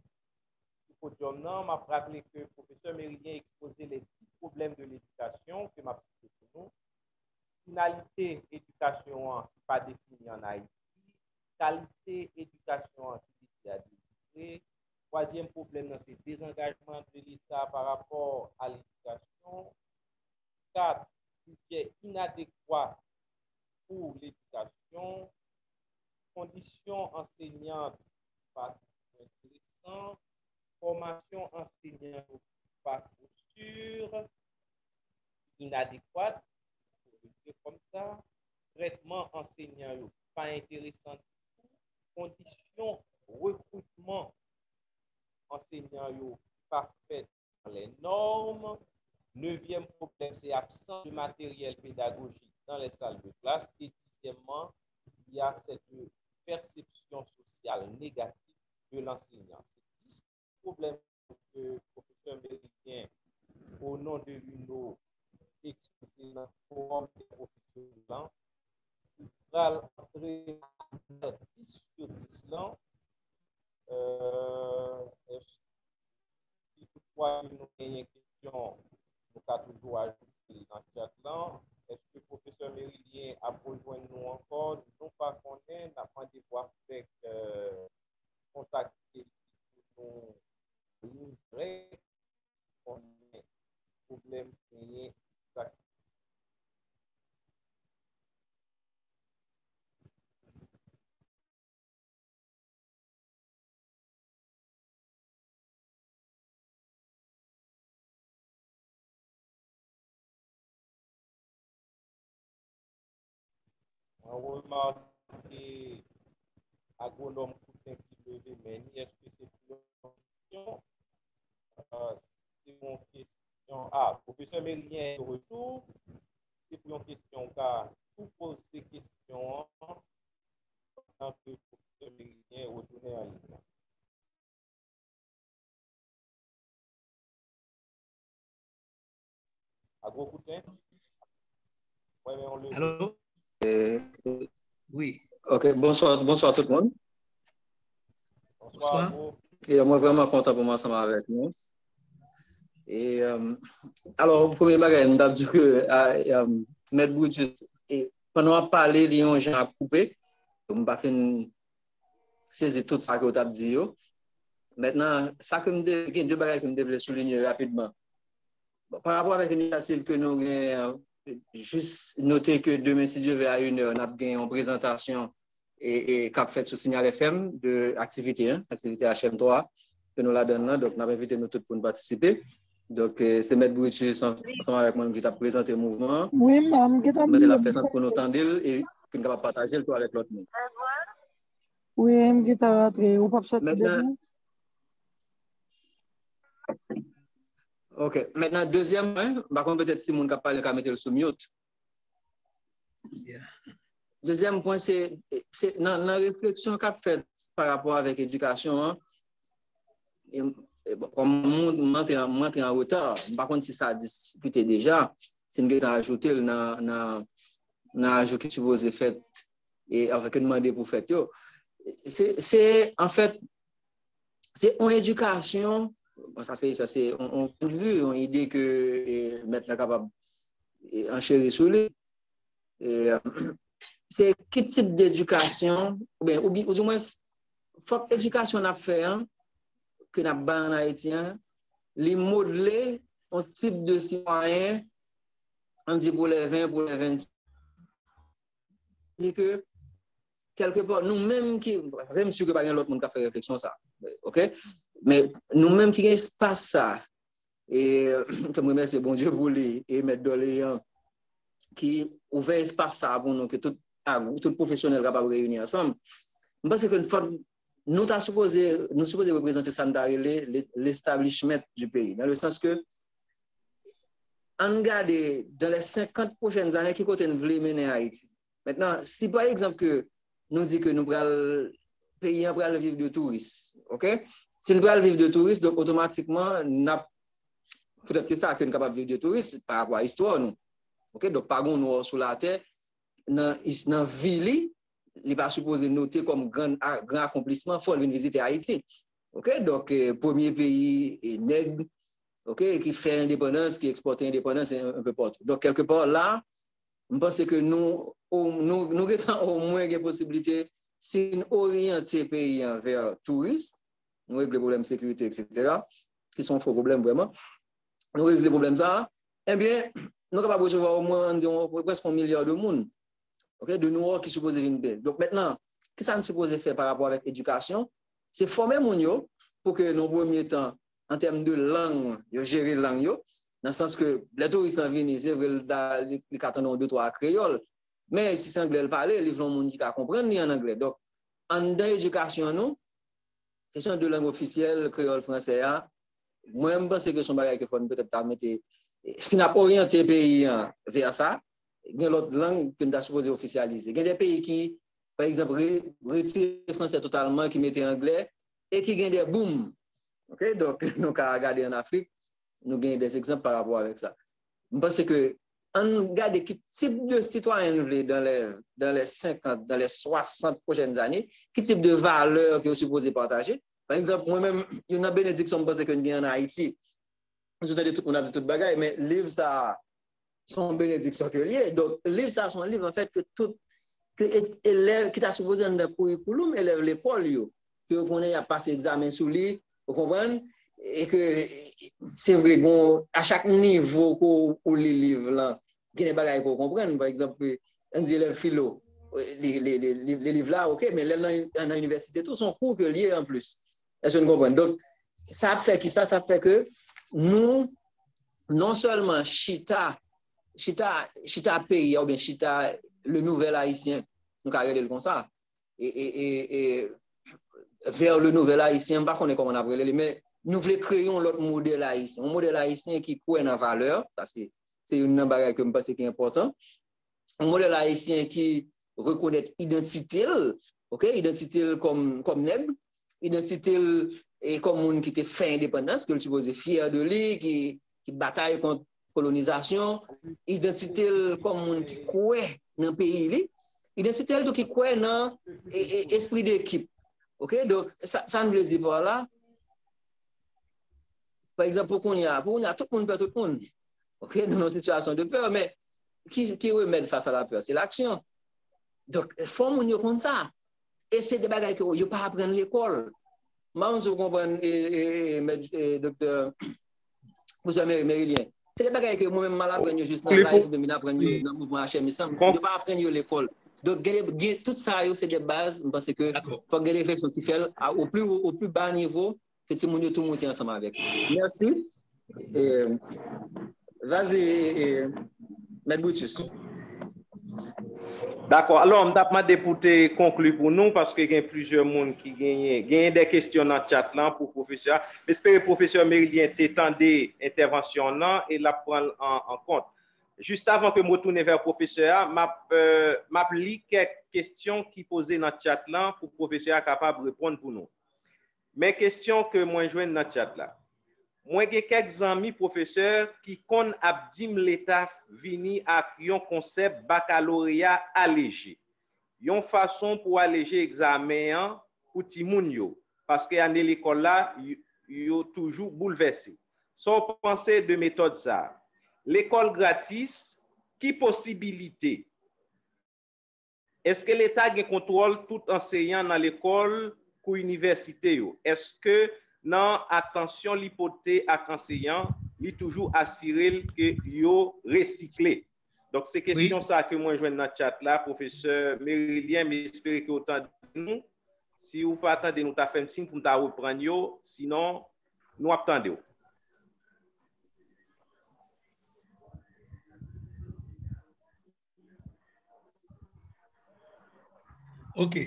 [SPEAKER 1] le podium, je m'a rappelé que le professeur Méridien a exposé les 10 problèmes de l'éducation que m'a cité pour nous. Finalité éducation qui n'est pas définie en Haïti. qualité éducation qui a dit. Troisième problème, c'est le désengagement de l'État par rapport à l'éducation. 4, budget inadéquat pour l'éducation. Conditions enseignantes pas intéressantes. Formation enseignante pas sûre, inadéquate, pour le dire comme ça. Traitement enseignant pas intéressant. Conditions recrutement enseignants parfait dans les normes. 9e problème, c'est absence de matériel pédagogique dans les salles de classe. Et 10e, il y a cette perception sociale négative de l'enseignant. C'est 10 problèmes que le professeur Méridien, au nom de l'UNO, exposé dans le forum des professeurs, il va entrer dans 10 sur 10 là. Si toutefois nous avons une question, nous avons toujours ajouté dans le chat là. Est-ce que le professeur Méridien a besoin de nous encore? Non, pas qu'on est, n'a pas de voir avec contacter pour nous livrer. On a problème gagné. On remarque agronome Coutin qui levait, mais est-ce que c'est pour une question? C'est une question. Ah, professeur Méridien est de retour. C'est pour une question, car tout pose ces questions tant que le professeur Méridien est retourné en ligne. Agro Coutin? Oui, mais on le.
[SPEAKER 3] Allô? Oui.
[SPEAKER 5] Ok, bonsoir tout le monde.
[SPEAKER 1] Bonsoir.
[SPEAKER 5] Et moi, vraiment content pour moi, ensemble avec nous. Et alors, premier bagage, je me dis que Maître Brutus, pendant qu'on parlait, il y a un gens à couper. Je ne vais pas faire saisir tout ça que tu as dit. Maintenant, ça que il y a deux bagages que je devrais souligner rapidement. Par rapport avec l'initiative que nous avons, juste noter que demain, si Dieu veut, à 1h, on a gagné une présentation et qu'a fait sur Signal FM de activité, activité HM3, que nous la donnons. Donc, on a invité nous tous pour nous participer. Donc, c'est Maître Brutus ensemble avec moi qui a présenté le mouvement.
[SPEAKER 2] Oui, madame,
[SPEAKER 5] c'est la présence pour nous tendre et qu'on va partager le tout avec l'autre monde.
[SPEAKER 2] Oui, je vais rentrer au pape sorti
[SPEAKER 5] de OK. Maintenant, deuxième point, par contre, peut-être si mon cap parle, qu'à mettre le sous mute. Deuxième point, c'est dans la réflexion qu'a fait par rapport avec l'éducation, comme monter en retard, par contre, si ça a discuté déjà, c'est une ajouté dans l'ajout que tu vous avez fait et avec demandé pour faire. C'est en fait, c'est une éducation. Ça c'est on vu une idée que mettre capable enchérir sur lui. C'est quel type d'éducation ou du moins faut l'éducation a fait que n'a pas en Haïti les modeler un type de citoyen on dit pour les 20 pour les 25 dit que quelque part nous-mêmes qui c'est monsieur que pas l'autre monde qui a fait réflexion ça OK. Mais nous-mêmes qui espace ça, et comme remercie bon Dieu pour lui et mettre Doléan qui ouvert espace ça pour nous, que tout professionnel capable de réunir ensemble. Je pense que nous sommes supposés représenter ça dans l'establishment du pays, dans le sens que, on regarde dans les 50 prochaines années qui côté nous voulons mener Haïti. Maintenant, si par exemple que nous dit que nous allons payer pour aller vivre de touristes, OK? Si nous allons vivre de touristes, donc automatiquement, peut-être que ça, que nous sommes capables de vivre de touristes par rapport à l'histoire, nous. OK? Donc, par contre, nous sur la terre, dans la ville, il n'est pas supposé noter comme grand accomplissement, il faut venir visiter Haïti. OK? Donc, premier pays nègre, OK? Qui fait indépendance, qui exporte indépendance un peu partout. Donc, quelque part là, je pense que nous avons au moins des possibilités si nous orientons le pays vers tourisme, nous réglons les problèmes de sécurité, etc., qui sont faux problèmes vraiment, nous réglons les problèmes ça, eh bien, nous sommes capables de recevoir au moins presque 1 milliard de monde, okay, de nous qui supposent venir. Donc maintenant, qu'est-ce que nous supposons faire par rapport avec l'éducation? C'est former les gens pour que, dans le premier temps, en termes de langue, gérer la langue, dans le sens que les touristes viennent, c'est vrai, les cartons 2-3 créoles, mais si c'est anglais, parler, les gens qui comprennent en anglais. Donc, en l'éducation, nous, question de langue officielle, créole, français, moi, je pense que son bagage qu'il faut peut-être mettre, si on n'a pas orienté le pays vers ça, il y a l'autre langue que nous avons supposé officialiser. Il y a des pays qui, par exemple, retirent le français totalement, qui mettent anglais, et qui ont des booms. Okay? Donc, nous avons regardé en Afrique, nous avons des exemples par rapport avec ça. Je pense que on regarde quel type de citoyen nous voulons dans les 50, dans les 60 prochaines années, quel type de valeurs que vous supposez partager. Par exemple, moi-même, il y a une bénédiction, je pense que nous avons en Haïti. Je vous ai dit, on a dit tout le bagage, mais le livre, ça, son bénédiction que lié. Donc, le livre, ça, son livre, en fait, que tout élève qui t'a supposé dans le curriculum, élève l'école, que qu'on ait à passer examen sous lui, vous comprenez? Et que c'est vrai, bon, à chaque niveau pour les livres, là, il y a des bagages pour comprendre. Par exemple, on dit les philo, les livres là, ok, mais là, dans l'université, tous sont cours que liés en plus. Est-ce que vous comprenez? Donc, ça fait que nous, non seulement Chita pays, ou bien Chita, le nouvel haïtien, nous avons regardé comme ça, et vers le nouvel haïtien, je ne sais pas comment on a appelé, mais nous voulons créer l'autre modèle haïtien, un modèle haïtien qui croit en valeur, ça c'est une barrière que je pense qui est important, un modèle haïtien qui reconnaît identité, ok, identité comme nègre, identité et comme monde qui était fait indépendance, que tu supposé fier de lui, qui bataille contre colonisation, identité comme monde qui croit dans le pays, identité qui croit dans l'esprit d'équipe. Ok, donc ça nous veut dire par là. Par exemple, pour qu'on y a tout le monde perd tout le monde. Ok, dans une situation de peur, mais qui remet face à la peur? C'est l'action. Donc, il faut qu'on y comme ça. Et c'est des bagages que vous pas apprendre à l'école. Moi, je comprends, docteur Mérilien. C'est des bagages que moi-même mal apprendre juste dans la life, mais apprendre dans le mouvement HM. Je ne pas apprendre à l'école. Donc, tout ça, c'est des bases, parce que il faut que les réflexions qui fait au plus bas niveau, que tout le monde est ensemble avec. Merci. Vas-y, M. Boutus.
[SPEAKER 1] D'accord. Alors, je vais député conclure pour nous parce qu'il y a plusieurs personnes qui gagnent des questions dans le chat là pour le professeur. J'espère que le professeur Mérilien t'étendait l'intervention là et la prendre en compte. Juste avant que je me retourne vers le professeur, je lis quelques questions qui posées dans le chat là pour le professeur capable de répondre pour nous. Mes questions que moi je dans le chat là. Moi j'ai quelques amis professeurs qui kon abdim l'État vini avec un concept baccalauréat allégé. Une façon pour alléger examen pour ti moun yo parce que année l'école là yo toujours bouleversé. Sans penser de méthode ça. L'école gratis, qui possibilité? Est-ce que l'État contrôle tout enseignant dans l'école ou université? Est-ce que non, attention, l'hypothèse à enseignant, il toujours assuré que yo recyclé. Donc, c'est question ça que moi je joins dans le chat là, professeur Mérilien, mais j'espère que autant de nous, si vous pas attendre nous ta fait un signe pour nous reprendre yo, sinon nous attendons.
[SPEAKER 3] OK.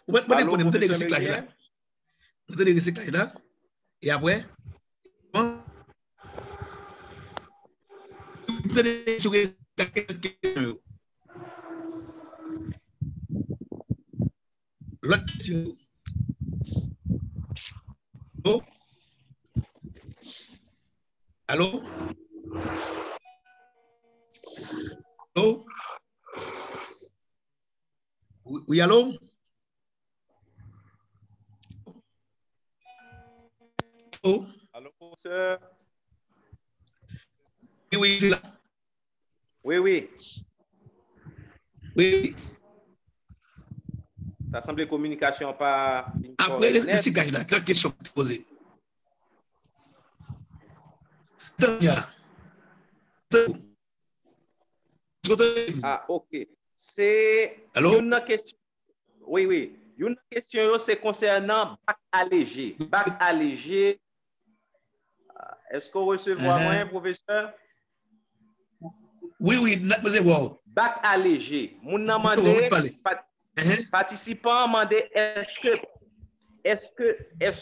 [SPEAKER 3] Vous mettez des recyclages là. Vous mettez des recyclages là. Et après, l'autre question. Allô? Allô? Oui, allô? Oh.
[SPEAKER 1] Allô, professeur?
[SPEAKER 3] Oui, je suis là.
[SPEAKER 1] Oui.
[SPEAKER 3] Oui.
[SPEAKER 1] Ça semble communication pas.
[SPEAKER 3] Après, le cigage là, quelle question posée?
[SPEAKER 1] Ah, ok. C'est une question. Oui, oui. Une question, c'est concernant bac allégé. Bac allégé. Est-ce qu'on recevoir moi, professeur?
[SPEAKER 3] Oui, oui,
[SPEAKER 1] bac allégé. Mon demandé, participant demandé est-ce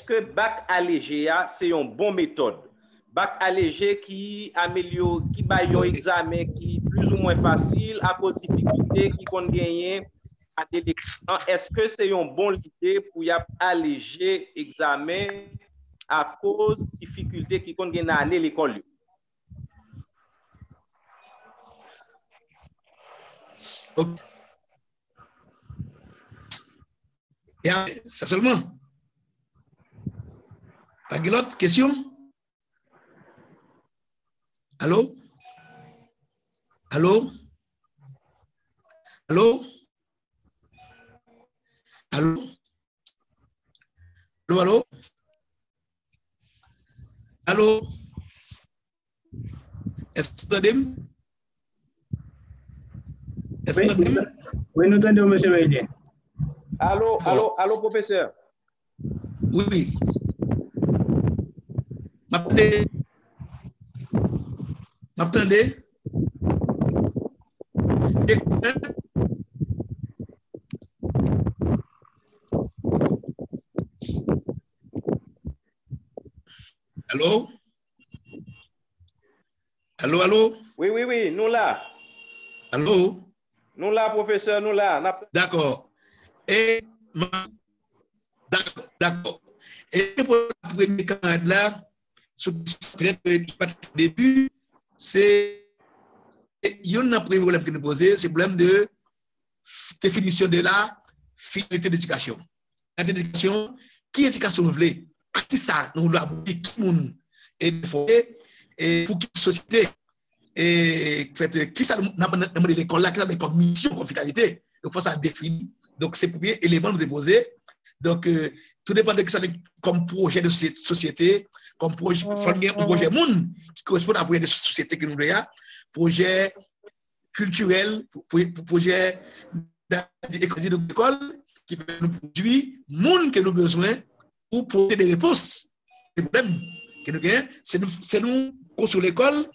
[SPEAKER 1] que bac allégé c'est une bonne méthode? Bac allégé qui améliore, qui bat un examen qui est plus ou moins facile à cause de difficultés qui qu'on gagne à l'élection. Est-ce que c'est une bonne idée pour y alléger examen à cause de difficultés qui qu'on gagne à aller à l'école?
[SPEAKER 3] Ça seulement. Pas de l'autre question? Allô? Allô? Allô? Allô? Allô? Allô? Allô? Est-ce que vous entendez? Est-ce que vous entendez?
[SPEAKER 6] Oui, nous entendons, monsieur Médien.
[SPEAKER 1] Allô, allô, allô, professeur.
[SPEAKER 3] Oui, oui. M'attendez? Allô? Allô, allô?
[SPEAKER 1] Oui, oui, oui, nous là.
[SPEAKER 3] Allô?
[SPEAKER 1] Nous là, professeur, nous là.
[SPEAKER 3] D'accord. Et d'accord. Et pour le premier camarade là, peut-être au début, c'est il y a un premier problème que nous posons, c'est le problème de définition de la finalité d'éducation. L'éducation, qui est l'éducation nous voulons? À qui ça nous voulons aboutir tout le monde et pour quelle société? Et qui ça nous demande l'école là, qui ça nous comme mission, comme finalité? Donc, il faut ça définir. Donc, c'est le premier élément nous déposer. Donc, tout dépend de ce que ça veut comme projet de société, comme projet, un projet monde qui correspond à un projet de société que nous avons, projet culturel, projet d'école qui peut nous produire, monde que nous avons besoin pour porter des réponses. Les problèmes que nous avons, c'est nous construire l'école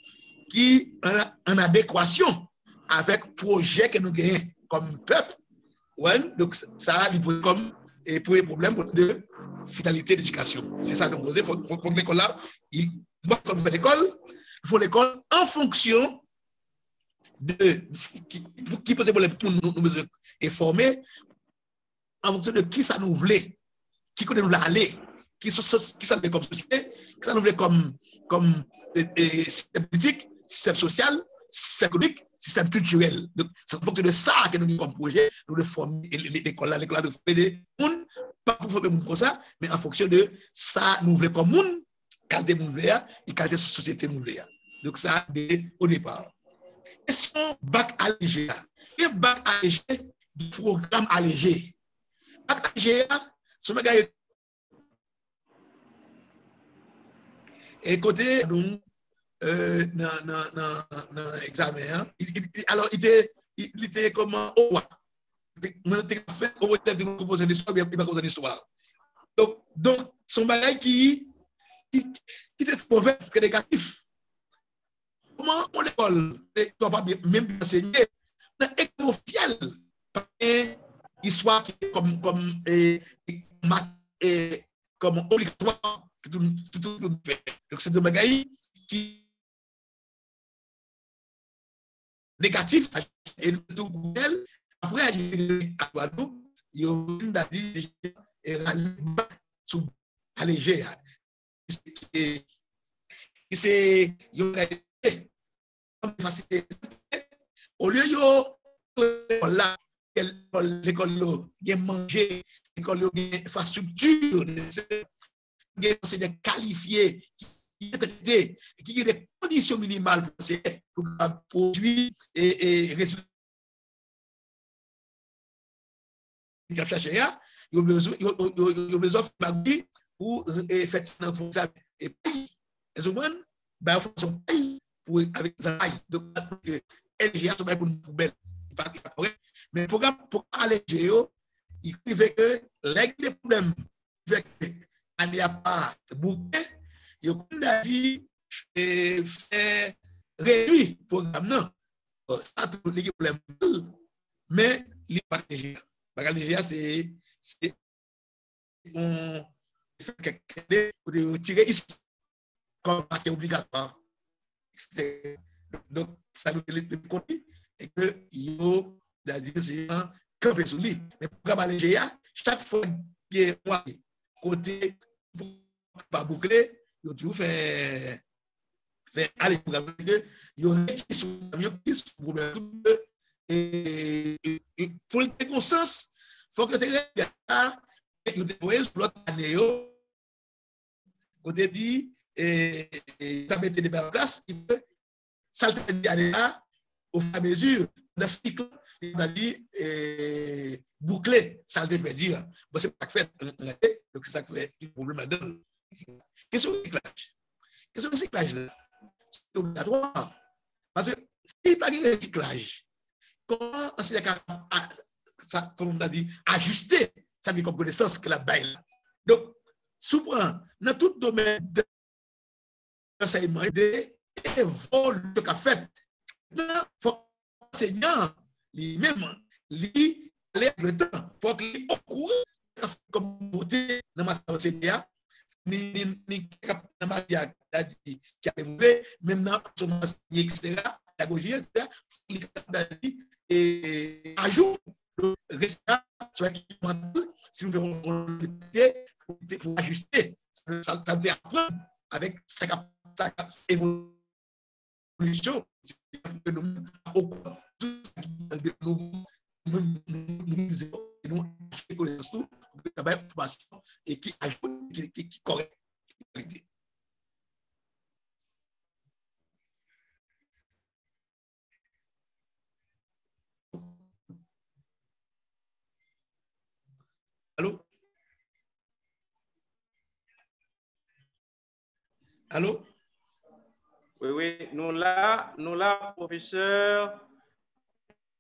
[SPEAKER 3] qui est en adéquation avec le projet que nous avons comme peuple. Ouais, donc, ça a comme et pour les problèmes de finalité d'éducation. C'est ça que nous posons. Il faut que l'école là, quand on fait l'école, il faut l'école en fonction de qui pose des problèmes pour nous et former en fonction de qui ça nous voulait, qui connaît nous aller, qui ça nous voulait comme société, qui ça nous voulait comme système politique, système social, système économique, système culturel. Donc, c'est en fonction de ça que nous avons comme projet, nous devons former l'école là, de former des gens, pas pour former des gens comme ça, mais en fonction de ça, nous voulons comme monde, qualité nous voulons et qualité de société nous voulons. Donc, ça, au départ. Question bac allégé. Et bac allégé, du programme allégé. Bac allégé, c'est un gars. Et côté, donc, dans l'examen, alors il était comment au roi. Il a fait au roi, il a composé l'histoire, il a composé l'histoire. Donc, son bagage qui était mauvais, très négatif. Comment on l'école ne doit pas même enseigner dans l'école officielle, histoire qui est comme obligatoire. Donc, c'est un bagage qui négatif et tout après à Guadeloupe il y a dit allégé et c'est au lieu de là l'école bien manger l'école bien infrastructure des enseignants qualifiés qui est traité, qui a des conditions minimales pour produire et résultats qui a cherché, il y a besoin de faire pour faire ça dans le et puis, les hommes, ben, façon pays pour avec les aïe. Donc, LGA, c'est pour une poubelle. Mais le programme pour aller géo, il fait que les problèmes, il n'y a pas de bouquet, il a dit, faire réduire le programme, non. Ça, tout les problèmes. Mais, il n'y a pas de LGA. La LGA, c'est on fait pour retirer comme c'est obligatoire. Donc, ça nous fait le côté et que il faut dire camper sur lui. Mais pour programme LGA, chaque fois qu'il y a côté pas bouclé, il faut faire aller programme que il y a problème et pour le conscience, il faut que tu aies voyez sur l'autre année, on te dit, tu as mis des en place, ça te dit au fur et à mesure, dans ce cycle, il m'a dit, boucler, ça te veut dire. Bon, c'est pas fait, donc c'est ça qui fait le problème là-dedans. Qu'est-ce que c'est recyclage? Qu'est-ce que c'est recyclage là? C'est obligatoire. Parce que s'il n'y a pas de recyclage, comment on s'est ça, comme on a dit, ajuster sa vie comme connaissance que la baille. Donc, souvent, dans tout domaine d'enseignement, d'évoluer ce qu'a fait, il faut enseignant lui-même, lui, aller avec le temps, il faut qu'il ait au courant comme beauté dans ma santé, ni dans ma vie qui a évolué, même dans son enseignement, etc., pédagogie, etc., et ajoute le résultat sur si nous devons répéter pour ajuster, ça veut dire apprendre avec sa évolution. Et qui ajoute, qui correct. Allô? Allô?
[SPEAKER 1] Oui, nous là, professeur,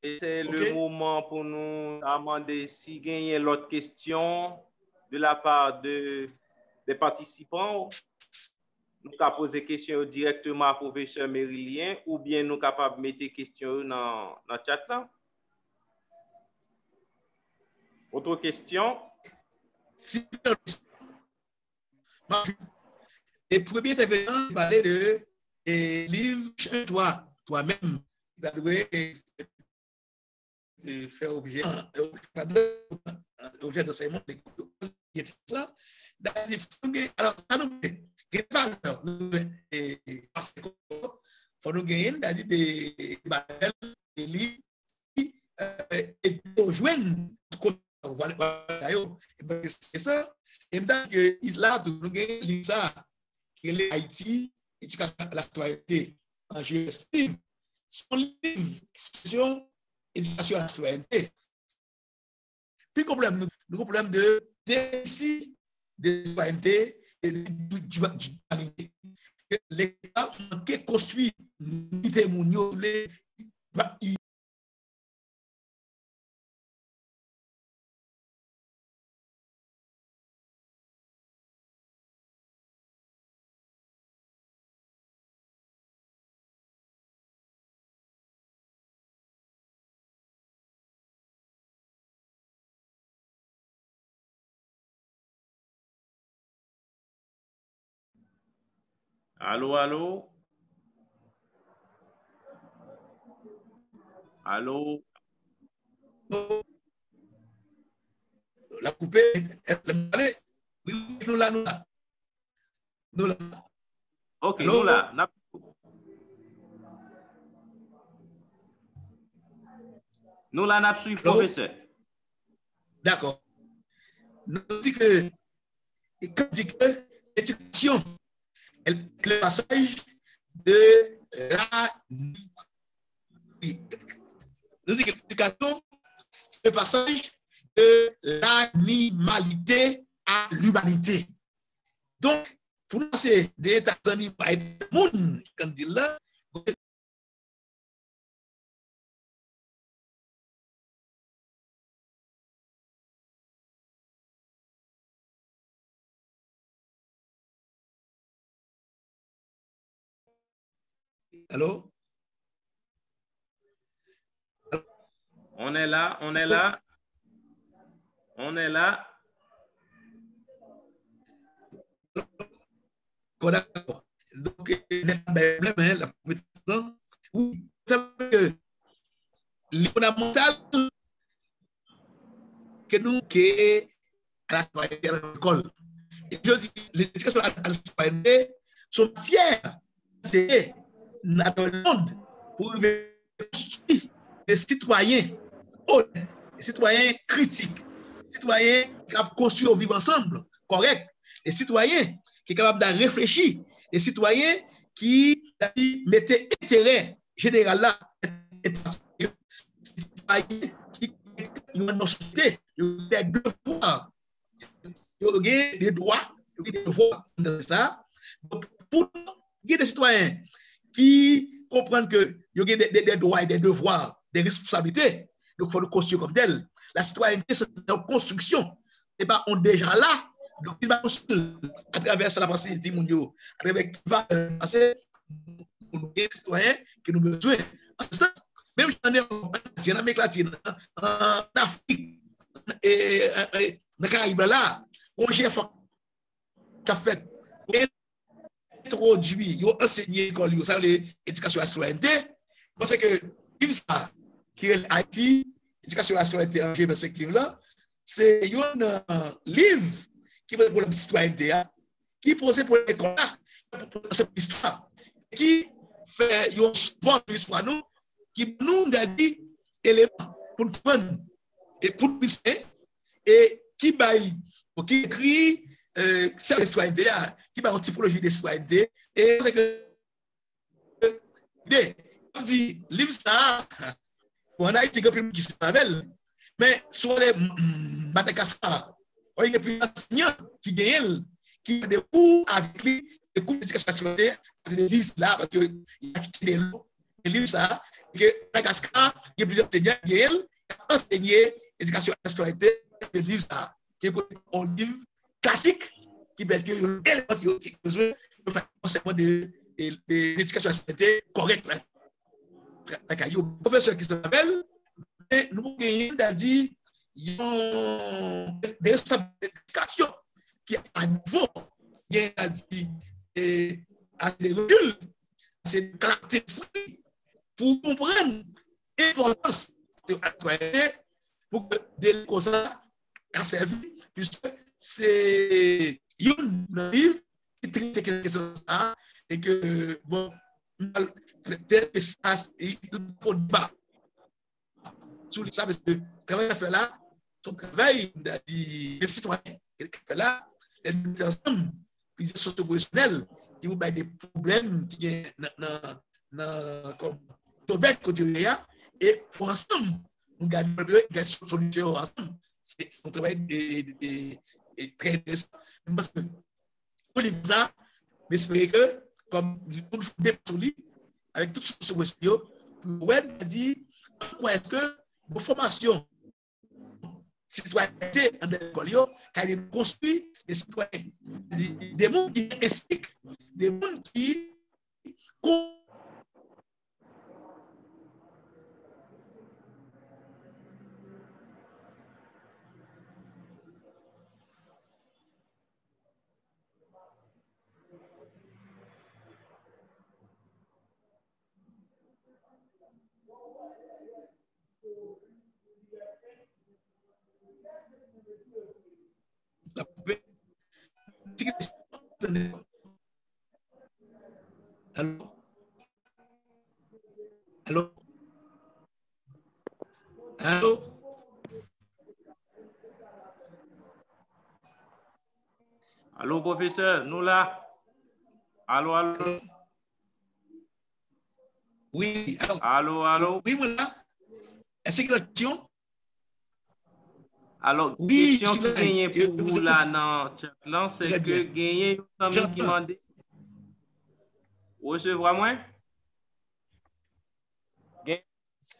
[SPEAKER 1] et c'est le moment pour nous demander si gagne l'autre question de la part des participants. Nous avons posé question directement au professeur Mérilien ou bien nous sommes capables de mettre des questions dans le chat là. Autre question?
[SPEAKER 3] Si les premiers intervenants parlaient de livre toi-même, tu dois faire objet d'enseignement. Alors, ça nous fait parce qu'il faut nous gagner des barrières, des livres et rejoindre. C'est ça. Et maintenant que là, nous gagnons ça, qui est Haïti, éducation à la citoyenneté en GSP, son livre, expression, éducation à la citoyenneté. Puis, le problème de déficit de citoyenneté et d'humanité. L'État qui construit l'unité mondiale,
[SPEAKER 1] Allô, allô? Allô?
[SPEAKER 3] La coupée, oui, nous là.
[SPEAKER 1] Ok,
[SPEAKER 3] allô?
[SPEAKER 1] nous là. Nous là, nous suivons, professeur.
[SPEAKER 3] D'accord. Nous dit que l'éducation est le passage de la vie. Nous dit que l'éducation, c'est le passage de l'animalité à l'humanité. Donc, pour nous, c'est des états animaux et des mondes, quand dit là, allô?
[SPEAKER 1] On est là, on est là. On est là.
[SPEAKER 3] D'accord. Donc, il n'y a pas de problème, la compétition. Oui, ça veut dire que les fondamentales que nous, qui est à la citoyenneté à l'école. Et je dis, l'éducation à la citoyenneté sont matières, c'est dans le monde pour construire des citoyens honnêtes, des citoyens critiques, des citoyens capables de construire au vivre ensemble, correct, des citoyens qui sont capables de réfléchir, des citoyens qui mettaient intérêt général là, des citoyens qui ont une société, des devoirs, des droits, des devoirs, ça. Donc, pour des citoyens qui comprennent que il y a des droits et des devoirs, des responsabilités, donc il faut le construire comme tel. La citoyenneté, c'est une construction. Et bien, on est déjà là. Donc, il va construire à travers la pensée de Timounio, à travers qui va passer pour nous, les citoyens que nous avons besoin. Même si en Amérique latine, en Afrique, et dans les Caraïbes, là, on chef qui a fait introduit, il a enseigné l'école, il a l'éducation à la citoyenneté, parce que l'IMSA, qui est Haïti, l'éducation à la citoyenneté en perspective là, c'est un livre qui pose pour la citoyenneté, qui pose pour l'école, pour l'histoire, qui fait un support de l'histoire, nous, qui nous a dit éléments pour nous prendre et pour nous et qui baille, qui écrit c'est la citoyenneté, qui va en typologie de citoyenneté, et c'est que, on dit, l'IMSA, on a été un qui se rappelle, mais sur les Madagascar, on a plus d'enseignants qui gagnent, qui ont des cours avec lui, des cours d'éducation à la citoyenneté, c'est des livres là, parce qu'il y a des livres ça, que Madagascar, il y a plusieurs enseignants qui gagnent, enseigner l'éducation à la citoyenneté, des livres ça, qui est un livre classique qui est élément qui a besoin de faire enseignement de l'éducation à la citoyenneté correcte. Il y a un professeur qui s'appelle, et nous avons dit, il y a des responsabilités d'éducation qui à niveau, il a dit, à des reculs, c'est des caractéristiques pour comprendre l'importance de la citoyenneté pour que des comme ça a servi, puisque c'est un livre qui traite ces questions-là et que, bon, peut-être que ça, il faut débat sur ça, parce que le travail à faire là, son travail des citoyens, il fait là, les deux ensemble, puis les socio-professionnels, qui vous des problèmes qui sont comme Tobet côté et pour ensemble, nous gagnons des solutions ensemble. C'est son travail est très intéressant. Parce que pour les ça, j'espère que, comme nous faisons des avec toutes ces questions, nous avons dit pourquoi est-ce que vos formations citoyenneté en école, car ils construisent des citoyens, des mondes qui expliquent, des mondes qui Allô? Allô? Allô?
[SPEAKER 1] Allô, professeur, nous là. Allô, allô.
[SPEAKER 3] Oui, alors.
[SPEAKER 1] Allô, allô.
[SPEAKER 3] Oui, voilà. Est-ce que l'action?
[SPEAKER 1] Alors,
[SPEAKER 3] Oui,
[SPEAKER 1] question qui gagne pour vous là dans le chat là, c'est que gagne un ami qui m'a dit. Recevez moi?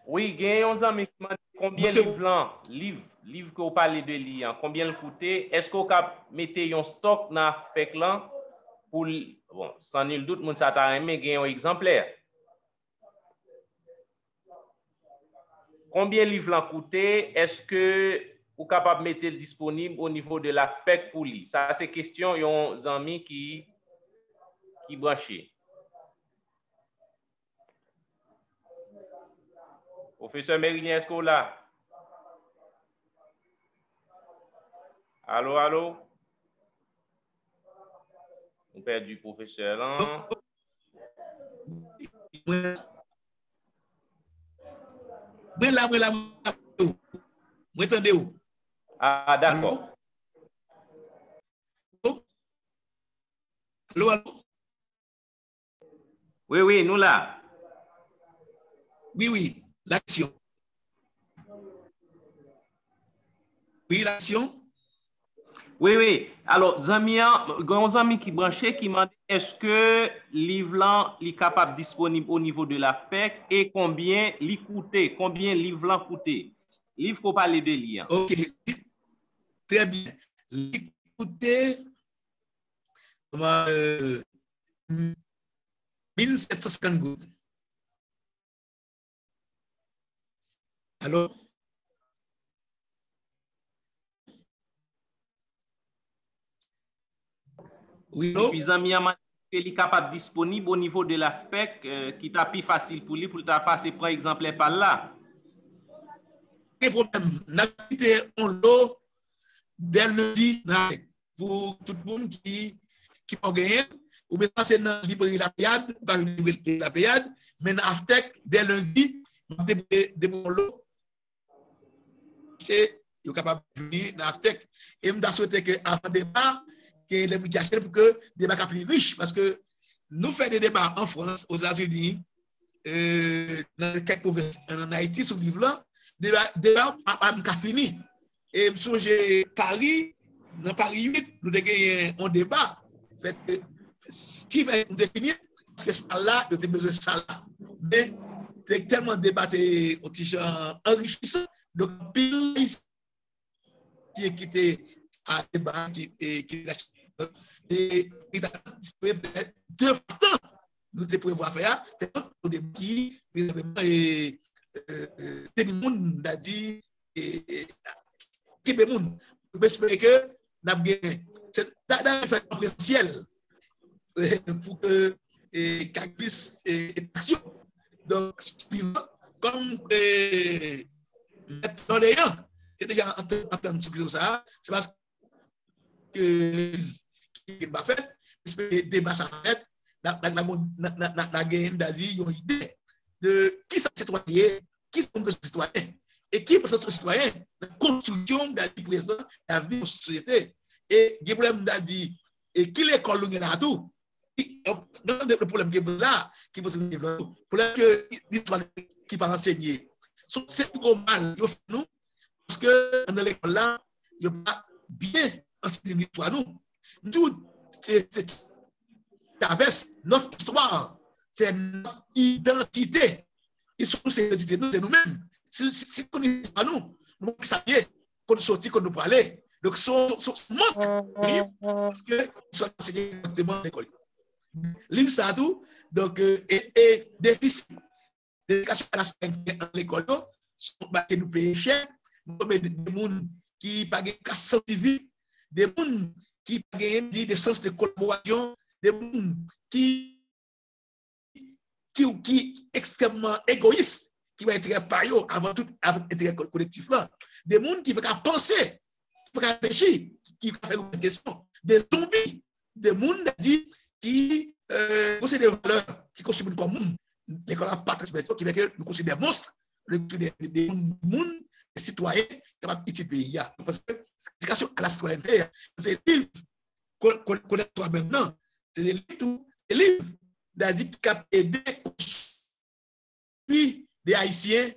[SPEAKER 1] Oui, gagne un ami qui m'a dit combien livre que vous parlez de lire, combien le coûtait? Est-ce que vous mettez un stock dans FEC là pour bon, sans nul doute mon ça t'a aimé gagne un exemplaire. Combien livre l'en coûté? Est-ce que vous êtes capable de mettre le disponible au niveau de la FEC pour lui? Ça, c'est question, il y a un ami qui branché. Professeur Mérilien, est-ce que vous là? Allô, allô? On perd du professeur là.
[SPEAKER 3] Vous entendez où?
[SPEAKER 1] Ah, d'accord.
[SPEAKER 3] Allô, allô?
[SPEAKER 1] Oui, oui, nous là.
[SPEAKER 3] Oui, oui, l'action. Oui, l'action.
[SPEAKER 1] Oui, oui. Alors, un ami qui branché qui m'a dit est-ce que livre là est capable disponible au niveau de la FEC et combien il coûtait, combien livre là coûtait? Livre qu'on parle de lire.
[SPEAKER 3] OK. Très bien. Il coûtait 1750 gouttes. Alors? Oui, non?
[SPEAKER 1] Et puis, ami il est capable disponible au niveau de la FEC qui t'a plus facile pour lui pour t'a passer par exemple par là.
[SPEAKER 3] Pas de problème. N'a quitté on l'eau dès lundi pour tout le monde qui a gagné. Ou bien c'est dans la librairie La Pléiade, pas la librairie La Pléiade, mais dans Aftec, dès lundi, de mon lot, et vous êtes capable de venir dans Aftec. Et je souhaite qu'avant le débat, que les médias pour que le débat soit plus riche, parce que nous faisons des débats en France, aux États-Unis, dans quelques provinces, en Haïti, sur le livre là, débat pas fini. Et je songe Paris, dans Paris 8, nous avons un débat. Fait qui va nous définir, parce que ça là, nous avons besoin de ça là. Mais c'est tellement débatté au petit enrichissant. Donc, pile qui était à débat, qui a deux temps, nous devons pouvoir faire, c'est un débat qui, c'est le monde a dit, qui est le monde. Nous espérons que nous avons gagné. C'est dans fait présentiel pour que qu'il puisse être action. Donc, comme dans les gens, c'est déjà en train de discuter ça, c'est parce que qui m'a fait, le débat ça fait, la gagne d'avis, une idée de qui sont les citoyens, qui sont les citoyens, et qui sont les citoyens, la construction de la vie présente, l'avenir de la société. Et il y a problème d'avis, et qui l'école nous a tout. Le problème qui est là, qui pose le problème que l'histoire qui va enseigner. C'est trop mal, nous, parce que dans l'école là, il n'y a pas bien enseigné l'histoire nous. Nous, c'est notre histoire, c'est notre identité. C'est l'identité, c'est nous-mêmes. Si on n'est pas nous, nous savons qu'on sortit, qu'on nous parlait. Donc, ce manque, parce que sont enseignés directement à l'école. L'île Sadou, donc, et déficit d'éducation à l'école, sont battus nous payer cher, des gens qui n'ont pas de casse scientifique, des gens qui n'ont pas de sens de collaboration, des gens qui sont extrêmement égoïstes, qui vont être par eux avant tout, avant l'intérêt collectif là, des gens qui ne peuvent pas penser, qui ne peuvent pas réfléchir, qui ne peuvent pas faire une question, des zombies, des gens qui possèdent des valeurs qui constituent une commune. L'école n'a pas de qui fait que nous considérons des monstres, des gens, des citoyens capables d'utiliser le pays. Parce que l'éducation à la citoyenneté, c'est des livres qu'on connaît toi maintenant. C'est des livres qui ont aidé à construire des Haïtiens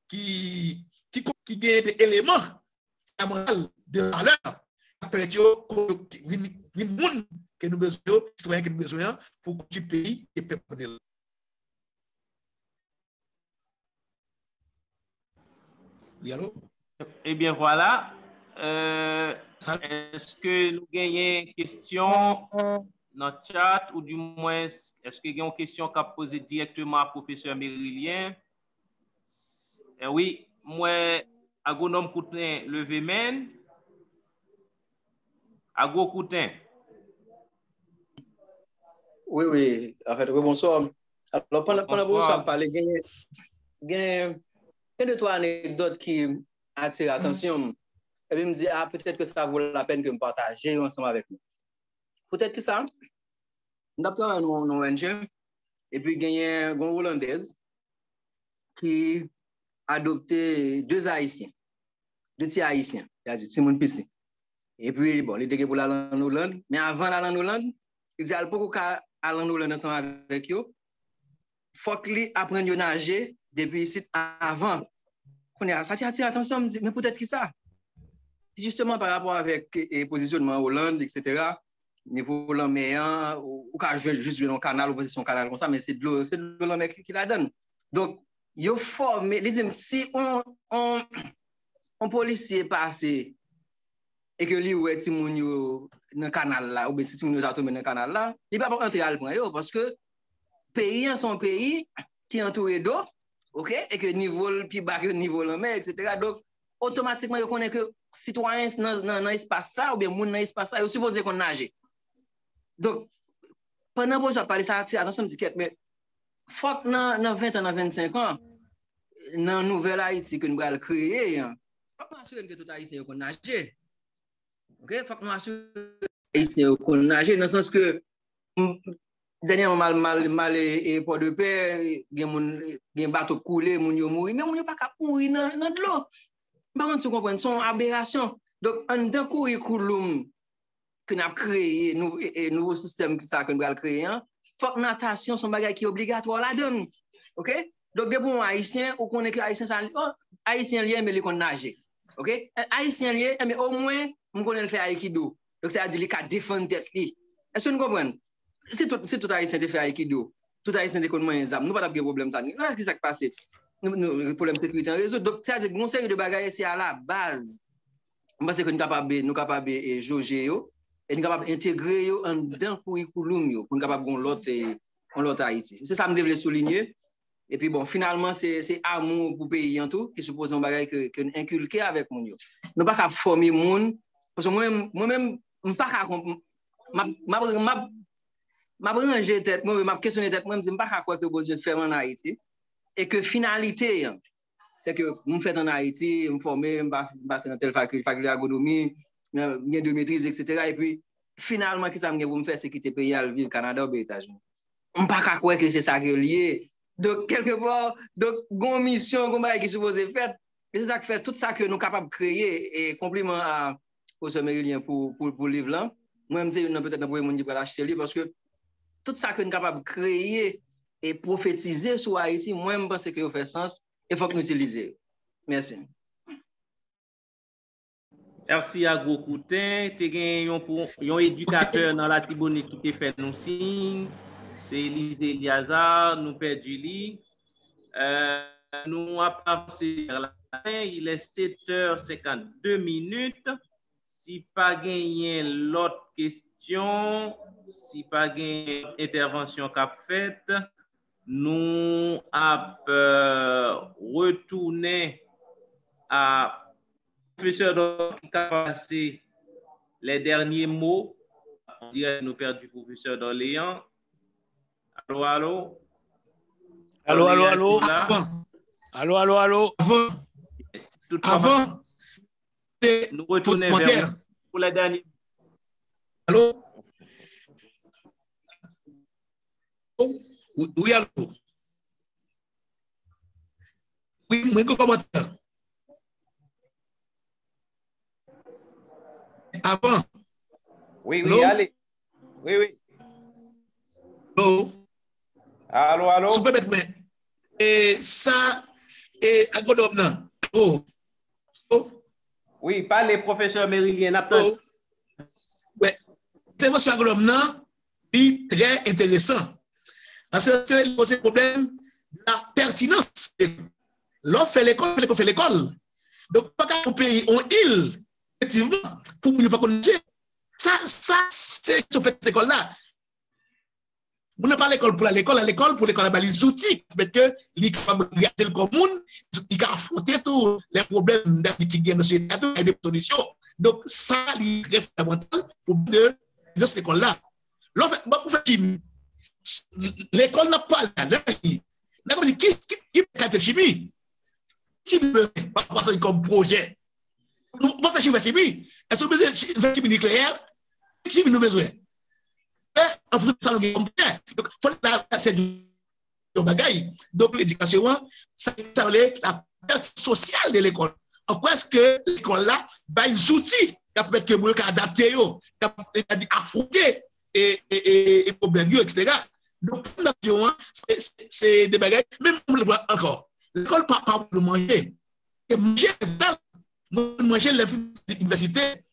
[SPEAKER 3] qui gagnent des éléments fondamentale de valeur permettre une monde que nous besoin, citoyens que nous besoin pour que le pays et le peuple. Oui, allô?
[SPEAKER 1] Eh bien, voilà. Est-ce que nous gagnons une question dans le chat ou du moins, est-ce que nous avons une question qu'à poser directement à professeur Mérilien? Oui, moi, agronome Coutin, levé main. Agro Coutin.
[SPEAKER 5] Oui, oui. En fait, oui, bonsoir. Alors, pendant que vous parlez, il y a deux, trois anecdotes qui attirent l'attention. Et puis, je me dis, ah, peut-être que ça vaut la peine que je partage ensemble avec nous. Peut-être que ça, d'après un ONG, et puis il y a une Hollandaise qui a adopté deux Haïtiens, deux petits Haïtiens, c'est-à-dire Timon Petit. Et puis, bon, il était pour aller en Hollande, mais avant d'aller en Hollande, il dit, pourquoi aller en Hollande ensemble avec eux? Il faut qu'il apprenne à nager depuis ici avant. Ça attire l'attention, me dit, mais peut-être que ça. Justement par rapport avec le positionnement Hollande, etc., niveau de mer, ou quand je juste dans le canal, ou position canal comme ça, mais c'est de l'eau la mer qui la donne. Donc, il faut former, si un policier passe et que lui ou est dans le canal là, ou bien si Timoun est tombé dans le canal là, il ne peut pas entrer à le point, parce que pays en son pays qui est entouré d'eau, ok, et que niveau plus bas que niveau de la mer, etc. Donc, automatiquement, on connaît que citoyens dans l'espace ça, ou bien moun dans l'espace ça, ils sont supposés qu'on nage. Donc, pendant que je parle ça, attention, mais faut que dans 20 ans, dans 25 ans, dans la nouvelle Haïti que nous allons créer, il faut que nous assurer que tout Haïtien qu'on nage. Ok? Faut que nous assurer que tout Haïtien qu'on nage, dans le sens que, dernièrement, mal et port de paix, il y a un bateau coulé, moun yo mouri, mais moun yo pas qu'à mourir dans de l'eau. Par contre, tu comprends, c'est une aberration. Donc, en d'un curriculum que nous avons créé, un nouveau système que nous avons créé, il faut que la natation soit un bagage qui est obligatoire là-dedans. OK? Donc, des bons Haïtiens, on connaît que Haïtiens liés, mais ils connaissent nager. OK? Haïtiens liés, mais au moins, on connaît le faire Aikido. Donc, c'est-à-dire qu'il faut défendre tête. Est-ce que vous comprenez? Si tout Haïtien te fait Aikido, tout Haïtien te connaît moins d'armes, nous n'avons pas de problème. Qu'est-ce qui s'est passé? Le problème de sécurité en réseau. Donc, c'est-à-dire que mon série de bagages, c'est à la base. Parce que nous sommes capables de jauger et nous sommes capables d'intégrer en dans curriculum pour nous capables de l'autre Haïti. C'est ça que je voulais souligner. Et puis bon, finalement, c'est amour pour le pays en tout qui suppose un bagage que nous inculquer avec nous. Nous ne pouvons pas former les gens. Parce que moi-même, je ne peux pas ranger tête, je questionner tête, je ne peux pas croire que vous avez fait en Haïti. Et que finalité, c'est que je fais en Haïti, je me forme, je passe dans telle faculté d'agronomie, je de maîtrise, etc. Et puis, finalement, ce que ça me fait, c'est quitter le pays, vivre au Canada ou aux États-Unis. Je ne peux pas croire que c'est ça qui est lié. Donc, quelque part, une mission qui est supposée faire, c'est ça qui fait tout ça que nous sommes capables de créer. Et compliment à professeur Mérilien pour le livre là. Moi, je me dis, peut-être que vous pouvez l'acheter le livre parce que tout ça que nous sommes capables de créer et prophétiser sur Haïti, moi, je pense que ça fait sens et il faut que nous l'utilisions. Merci.
[SPEAKER 1] Merci à Gros Coutin. Tu as un éducateur dans la Tibonite qui t'a fait nous signe. C'est Élisée Eliazar, nous père Julie. Nous avons avancé vers la fin. Il est 7h52. Si pas gagné l'autre question, si pas gagné intervention qu'a faite, nous avons retourné à professeur qui a passé les derniers mots. On dirait que nous perdons du professeur d'Orléans. Allô, allô?
[SPEAKER 4] Allô, allô, allô? Allô, allô, allô?
[SPEAKER 3] Avant,
[SPEAKER 1] nous retournons vers vous pour la dernière.
[SPEAKER 3] Allô? Oui, allô? Oui, moi, commentaire. Avant.
[SPEAKER 1] Oui,
[SPEAKER 3] Hello?
[SPEAKER 1] Allez. Oui.
[SPEAKER 3] Allô?
[SPEAKER 1] Allô?
[SPEAKER 3] Super bête, mais. Et ça, et agronome, non.
[SPEAKER 1] Oui, parlez, professeur Mérilien.
[SPEAKER 3] Oui, l'intervention agronome est très intéressant. Parce que pose le problème de la pertinence. L'on fait l'école, on fait l'école. Donc, pas qu'un pays, on île, effectivement, pour ne pas connaître. Ça, c'est cette petite école-là. On n'a pas l'école pour l'école, à l'école pour l'école, les outils, parce que les capables de regarder le commun, ils peuvent affronter tous les problèmes qui viennent de ce état et des solutions. Donc, ça, c'est très fondamental pour de cette école-là. Pour faire l'école n'a pas qui fait chimie? Chimie, pas comme projet. On va faire chimie. Est-ce que vous avez faire chimie nucléaire? Chimie, nous besoin. En plus, ça nous donc, il faut c'est du bagaille. Donc, l'éducation, ça est la perte sociale de l'école. En quoi est-ce que l'école là, les outils qui permettent que vous adapter, affronter et problèmes, etc. Donc, c'est des bagailles, même on le voit encore. L'école pas pour manger. Et manger l'université,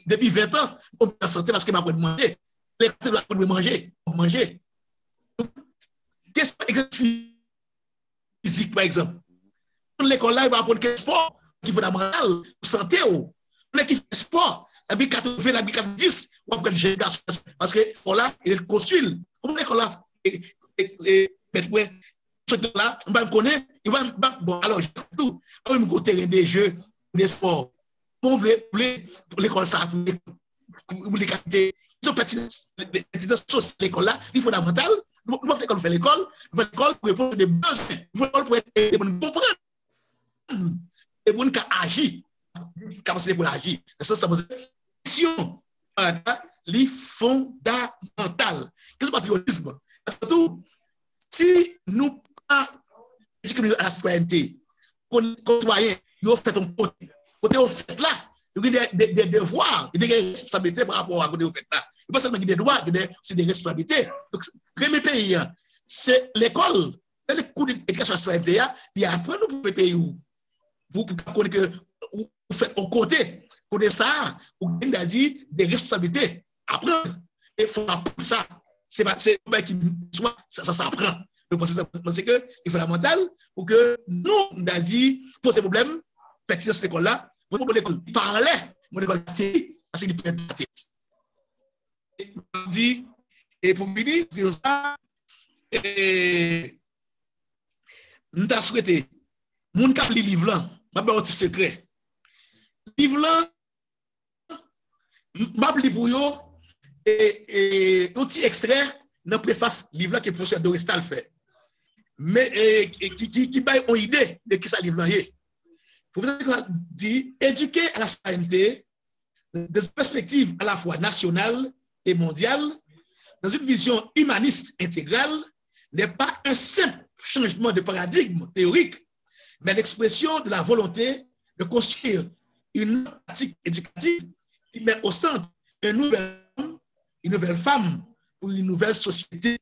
[SPEAKER 3] depuis 20 ans, on peut santé parce que m'a pas de manger. L'école doit manger. Qu'est-ce que l'exercice physique, par exemple? L'école là, il va apprendre quel sport qui est fondamental, santé. L'équipe de sport, la BIC 80, la BIC 90, on va prendre le garçon parce que là, il est le consul. Comment l'école là, là, on va me connaître, il va bon, alors, je tout, on va me terrain des jeux, des sports. On veut pour l'école ça, pour les qualités. Ils ont pertinence sociale l'école là, il est fondamental. Nous faire l'école, pour répondre à des besoins, pour comprendre, et pour agir, capacité pour agir. Ça pose question, les fondamentales. Qu'est-ce que le patriotisme? Si nous pas la citoyenneté, citoyen, ils ont fait un côté au fait là, il y a des devoirs, il y a des responsabilités par rapport à côté au fait là. Il n'y a pas seulement des droits, c'est des responsabilités. Donc, le premier pays, c'est l'école. Le cours d'éducation à la citoyenneté, il y a appris nous pour les pays où vous connaissez que vous faites au côté ça, vous avez dit des responsabilités. Apprendre. Il faut apprendre ça. C'est pas qui ça s'apprend. Je pense que c'est fondamental pour que nous, on a dit, pour ces problèmes, faites cette école-là, mon école parlait, mon école parce qu'il peut être dit, et pour finir, nous avons souhaité, mon cap li livre là, ma un petit secret. Livre là, m'a li pour yo et outil extrait dans préface livre là que le professeur Dorestal fait. Mais qui baille une idée de qui ça livre là est. Le professeur dit éduquer à la citoyenneté des perspectives à la fois nationales et mondiales dans une vision humaniste intégrale n'est pas un simple changement de paradigme théorique, mais l'expression de la volonté de construire une pratique éducative qui met au centre un nouvel homme, une nouvelle femme pour une nouvelle société.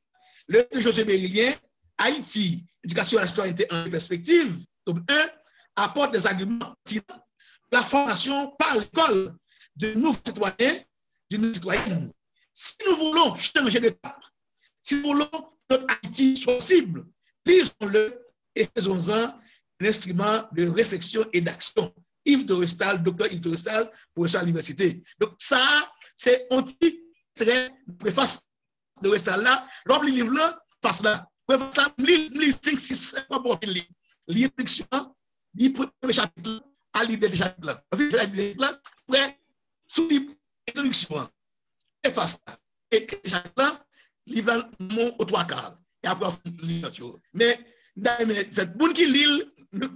[SPEAKER 3] Le José Mérilien, Haïti, éducation à la citoyenneté en perspective, tome 1, apporte des arguments pertinents. La formation par l'école de nouveaux citoyens, d'une citoyenne. Si nous voulons changer de cap, si nous voulons que notre Haïti soit cible, lisons-le et faisons-en un instrument de réflexion et d'action. Yves Dorestal, docteur Yves Dorestal, professeur à l'université. Donc ça, c'est un petit très préface de Dorestal là. L'homme le livre là, passe là. Préface là, lit 5, 6 fois pour lire. L'introduction, le premier chapitre, à l'idée du chapitre là. Après, sous l'introduction, préface là. Et chapitre là, livre mon aux 3/4. Et après, on lit. Mais, cette monde qui lit, nous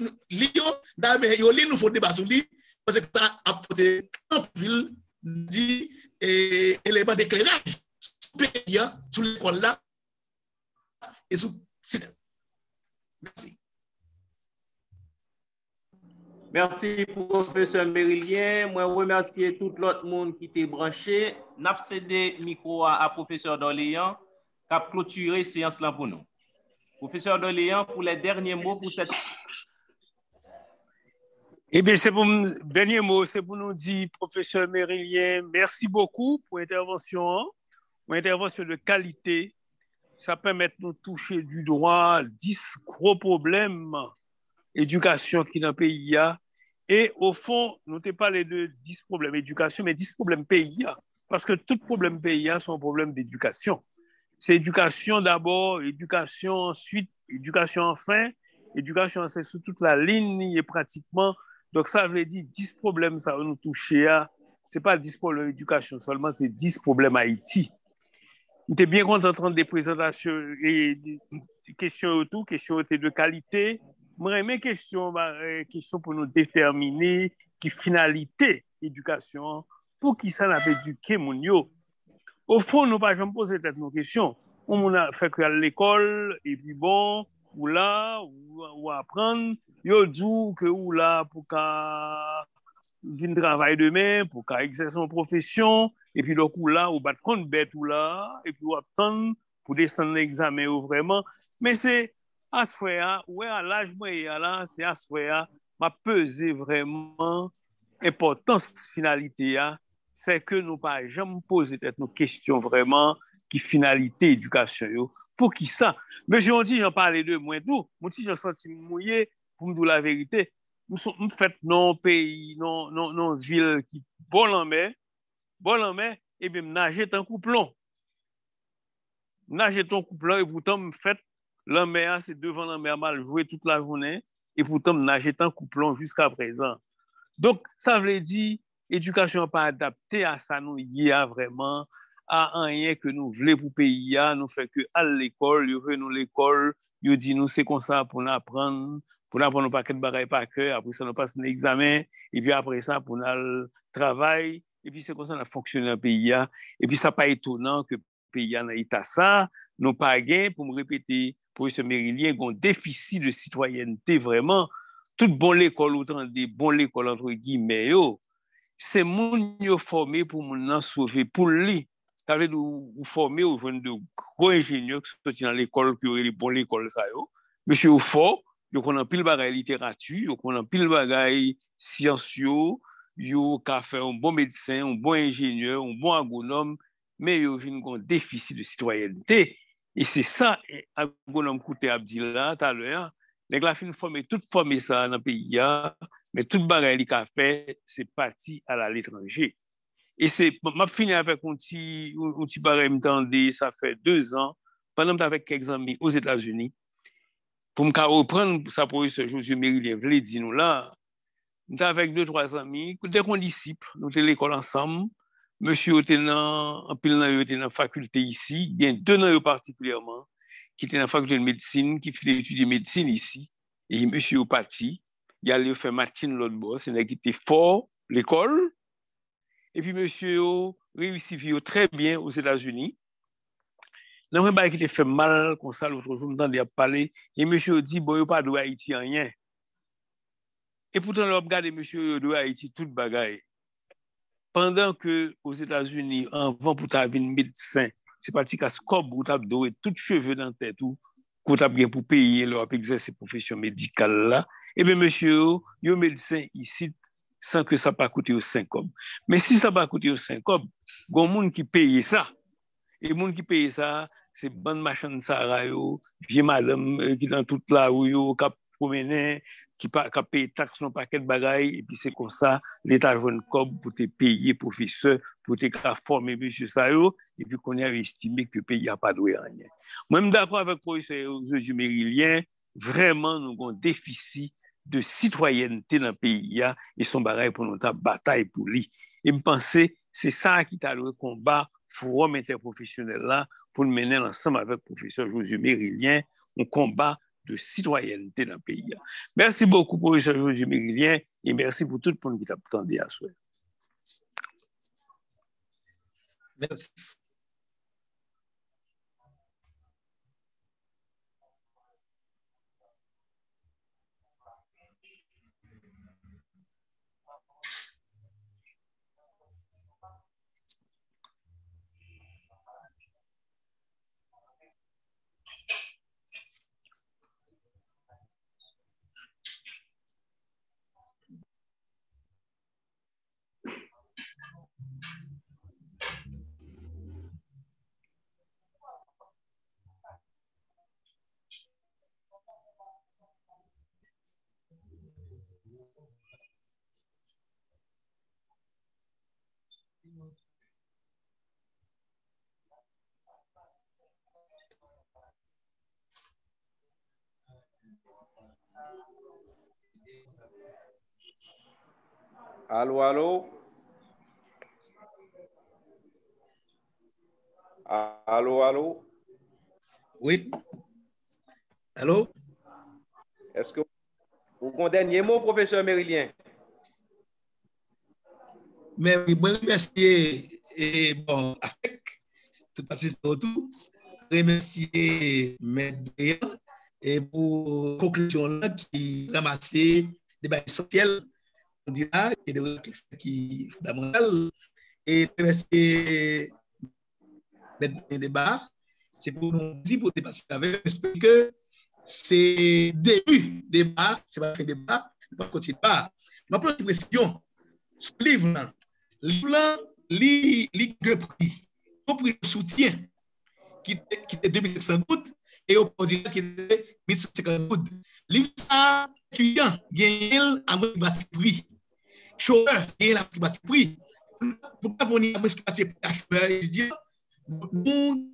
[SPEAKER 3] faut débat sur lui, parce que ça a apporté un pile dit élément d'éclairage sur l'école là et sur site. Merci.
[SPEAKER 1] Merci, professeur Mérilien. Moi, remercie tout l'autre monde qui était branché. N'a cédé micro à professeur Doléan qui a clôturé séance là pour nous. Professeur Doléan, pour les derniers mots pour cette.
[SPEAKER 4] Eh bien, dernier mot, c'est pour nous dire, professeur Mérilien, merci beaucoup pour l'intervention, une intervention de qualité. Ça permet de nous toucher du doigt 10 gros problèmes éducation qui dans le pays. Et au fond, nous t'ai parlé de 10 problèmes éducation, mais 10 problèmes pays. Parce que tout problème pays sont problème d'éducation. C'est éducation d'abord, éducation ensuite, éducation enfin, éducation c'est sur toute la ligne et pratiquement. Donc ça veut dire 10 problèmes ça va nous toucher. Ce n'est pas 10 problèmes d'éducation seulement, c'est 10 problèmes Haïti. J'étais bien content d'entendre des présentations et des questions autour, questions de qualité. Moi, mes questions pour nous déterminer qui finalité éducation, pour qui ça n'a pas éduqué mon yo. Au fond, nous pas jamais poser nos questions. On a fait que à l'école, et puis bon, ou là, ou apprendre, yo dit que ou là pour qu'à venir travailler demain, pour qu'à exercer son profession, et puis donc ou là, ou battre compte bête ou là, et puis ou attendre pour descendre l'examen ou vraiment. Mais c'est à ce fois, ouais, à l'âge moi là, c'est à ce fois, m'a pesé vraiment importance finalité c'est que nous pas jamais poser nos questions vraiment qui finalité éducation yo. Pour qui ça? Monsieur on dit j'en parlais de moi tout, moi si j'en senti mouillé pour me dire la vérité. Nous sommes fait non pays, non ville qui bon en mer, et bien nager tant couplon. Nager tant couplon et pourtant me fait la mer c'est devant la mer mal joué toute la journée et pourtant nager tant couplon jusqu'à présent. Donc, ça veut dire, éducation pas adaptée à ça, nous y a vraiment, à rien que nous voulons pour pays, nous fait que à l'école, nous venons l'école, nous dit nous c'est comme ça pour nous apprendre un paquet de bagages par cœur, après ça nous passe un examen, et puis après ça pour nous travail, et puis c'est comme ça nous fonctionne dans le pays, et puis ça pas étonnant que le pays en a ça, nous pas gain, pour me répéter, professeur Mérilien, un déficit de citoyenneté vraiment, toute bonne école, autant des bonnes écoles, entre guillemets, c'est moun yo formé pour moun sauver pour lui. Ça veut dire ou formé ou de gros ingénieurs qui sont dans l'école, qui ont les bonnes écoles, ça yo. Monsieur ou fort, yo connaît pile bagay littérature, yo connaît pile bagay sciences yo ka faire un bon médecin, un bon ingénieur, un bon agronome, mais yo vinn un déficit de citoyenneté. Et c'est ça, agronome Kouté Abdila, tout à l'heure, les gars fin formé tout formé ça dans le pays mais tout bagay li ka fait c'est parti à l'étranger et c'est m'a fini avec un petit bagay m'tendé ça fait 2 ans pendant que avec quelques amis aux États-Unis pour me reprendre ça pour ce Josué Mérilien vle dit nous là nous avec 2-3 amis dès qu'on disciples nous étions l'école ensemble monsieur était en pile dans était dans faculté ici il y a 2 ans particulièrement qui était dans la faculté de médecine, qui fait étudier médecine ici. Et monsieur est parti, il allait faire matin l'autre bord, c'est qui était fort, l'école. Et puis monsieur réussit à vivre très bien aux États-Unis. Dans un bail qui était fait mal, comme ça, l'autre jour, m'entendait parler, et monsieur dit, bon, il n'y a pas de Haïti rien. Et pourtant, on regarde monsieur de Haïti, toute bagaille. Pendant que aux États-Unis, avant pour t'avoir un médecin, c'est parti qu'à scope où t'as doré tout cheveux dans tête tout qu'on t'a bien pour payer leur exercer profession médicale là et bien monsieur yo médecin ici sans que ça pas coûter au 5 hommes mais si ça pas coûter au 5 hommes gon monde qui paye ça et monde qui paye ça c'est bonne machin ça yo vieux madame qui dans toute la rue yo promener qui paye taxe non paquet de bagaille et puis c'est comme ça l'état joine comme pour te payer professeur pour te former monsieur ça et puis qu'on a estimé que le pays a pas doué rien moi même d'accord avec professeur Josué Mérilien vraiment nous avons un déficit de citoyenneté dans le pays et son bagaille pour notre bataille pour lui et me penser c'est ça qui t'a le combat forum interprofessionnel là pour le mener ensemble avec professeur Josué Mérilien un combat de citoyenneté dans le pays. Merci beaucoup, professeur Josué Mérilien, et merci pour tout le monde qui t'a attendu à souhait.
[SPEAKER 3] Merci.
[SPEAKER 1] Allô, allô? Allô, allô?
[SPEAKER 3] Oui. Allô?
[SPEAKER 1] Est-ce que vous avez un dernier mot, professeur Mérilien?
[SPEAKER 3] Mais oui, moi, remercier, et bon, avec tout participant autour, remercier mes déants et pour conclusion là qui ramasser des bails essentiels, on dira, et des qui fondamentales, et remercier mes débats, c'est pour nous dire, pour dépasser avec, j'espère que c'est début débat, c'est pas fin débat, on va continuer pas. Ma première question, ce livre-là, li deux prix. Au prix de soutien qui était 2500 gouttes et au prix qui était 1150 gouttes. Livre étudiant gagne à un bâti prix. Chauffeur gagne à un bâti prix. Pourquoi vous n'avez pas de chauffeur étudiant? Nous,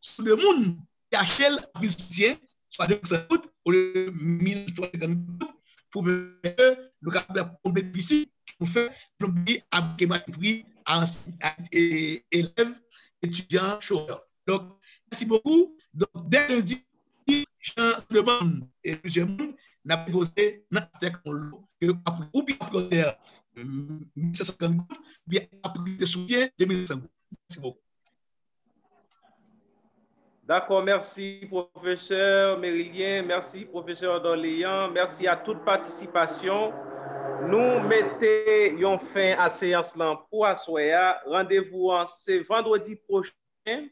[SPEAKER 3] sur le monde, qui achète le soutien, soit 200 gouttes au lieu de 1350 gouttes pour que le capable de bénéficier pour faire un prix à élèves, étudiants, chauffeurs. Donc, merci beaucoup. Donc, dès lundi, je demande et plusieurs monde n'a posé notre que ou bien après 1750 gouttes, bien après de soutien 2500 gouttes. Merci beaucoup.
[SPEAKER 1] D'accord, merci professeur Mérilien, merci professeur Dorléan, merci à toute participation. Nous mettons fin à séance là pour assoya. Rendez-vous ce vendredi prochain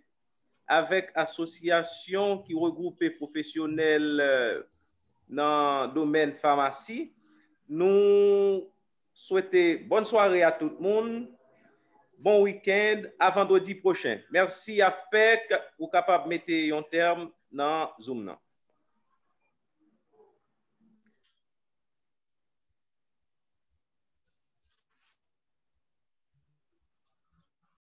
[SPEAKER 1] avec association qui regroupe les professionnels dans le domaine pharmacie. Nous souhaitons bonne soirée à tout le monde. Bon week-end, à vendredi prochain. Merci à FPEC, vous capable de mettre un terme dans Zoom.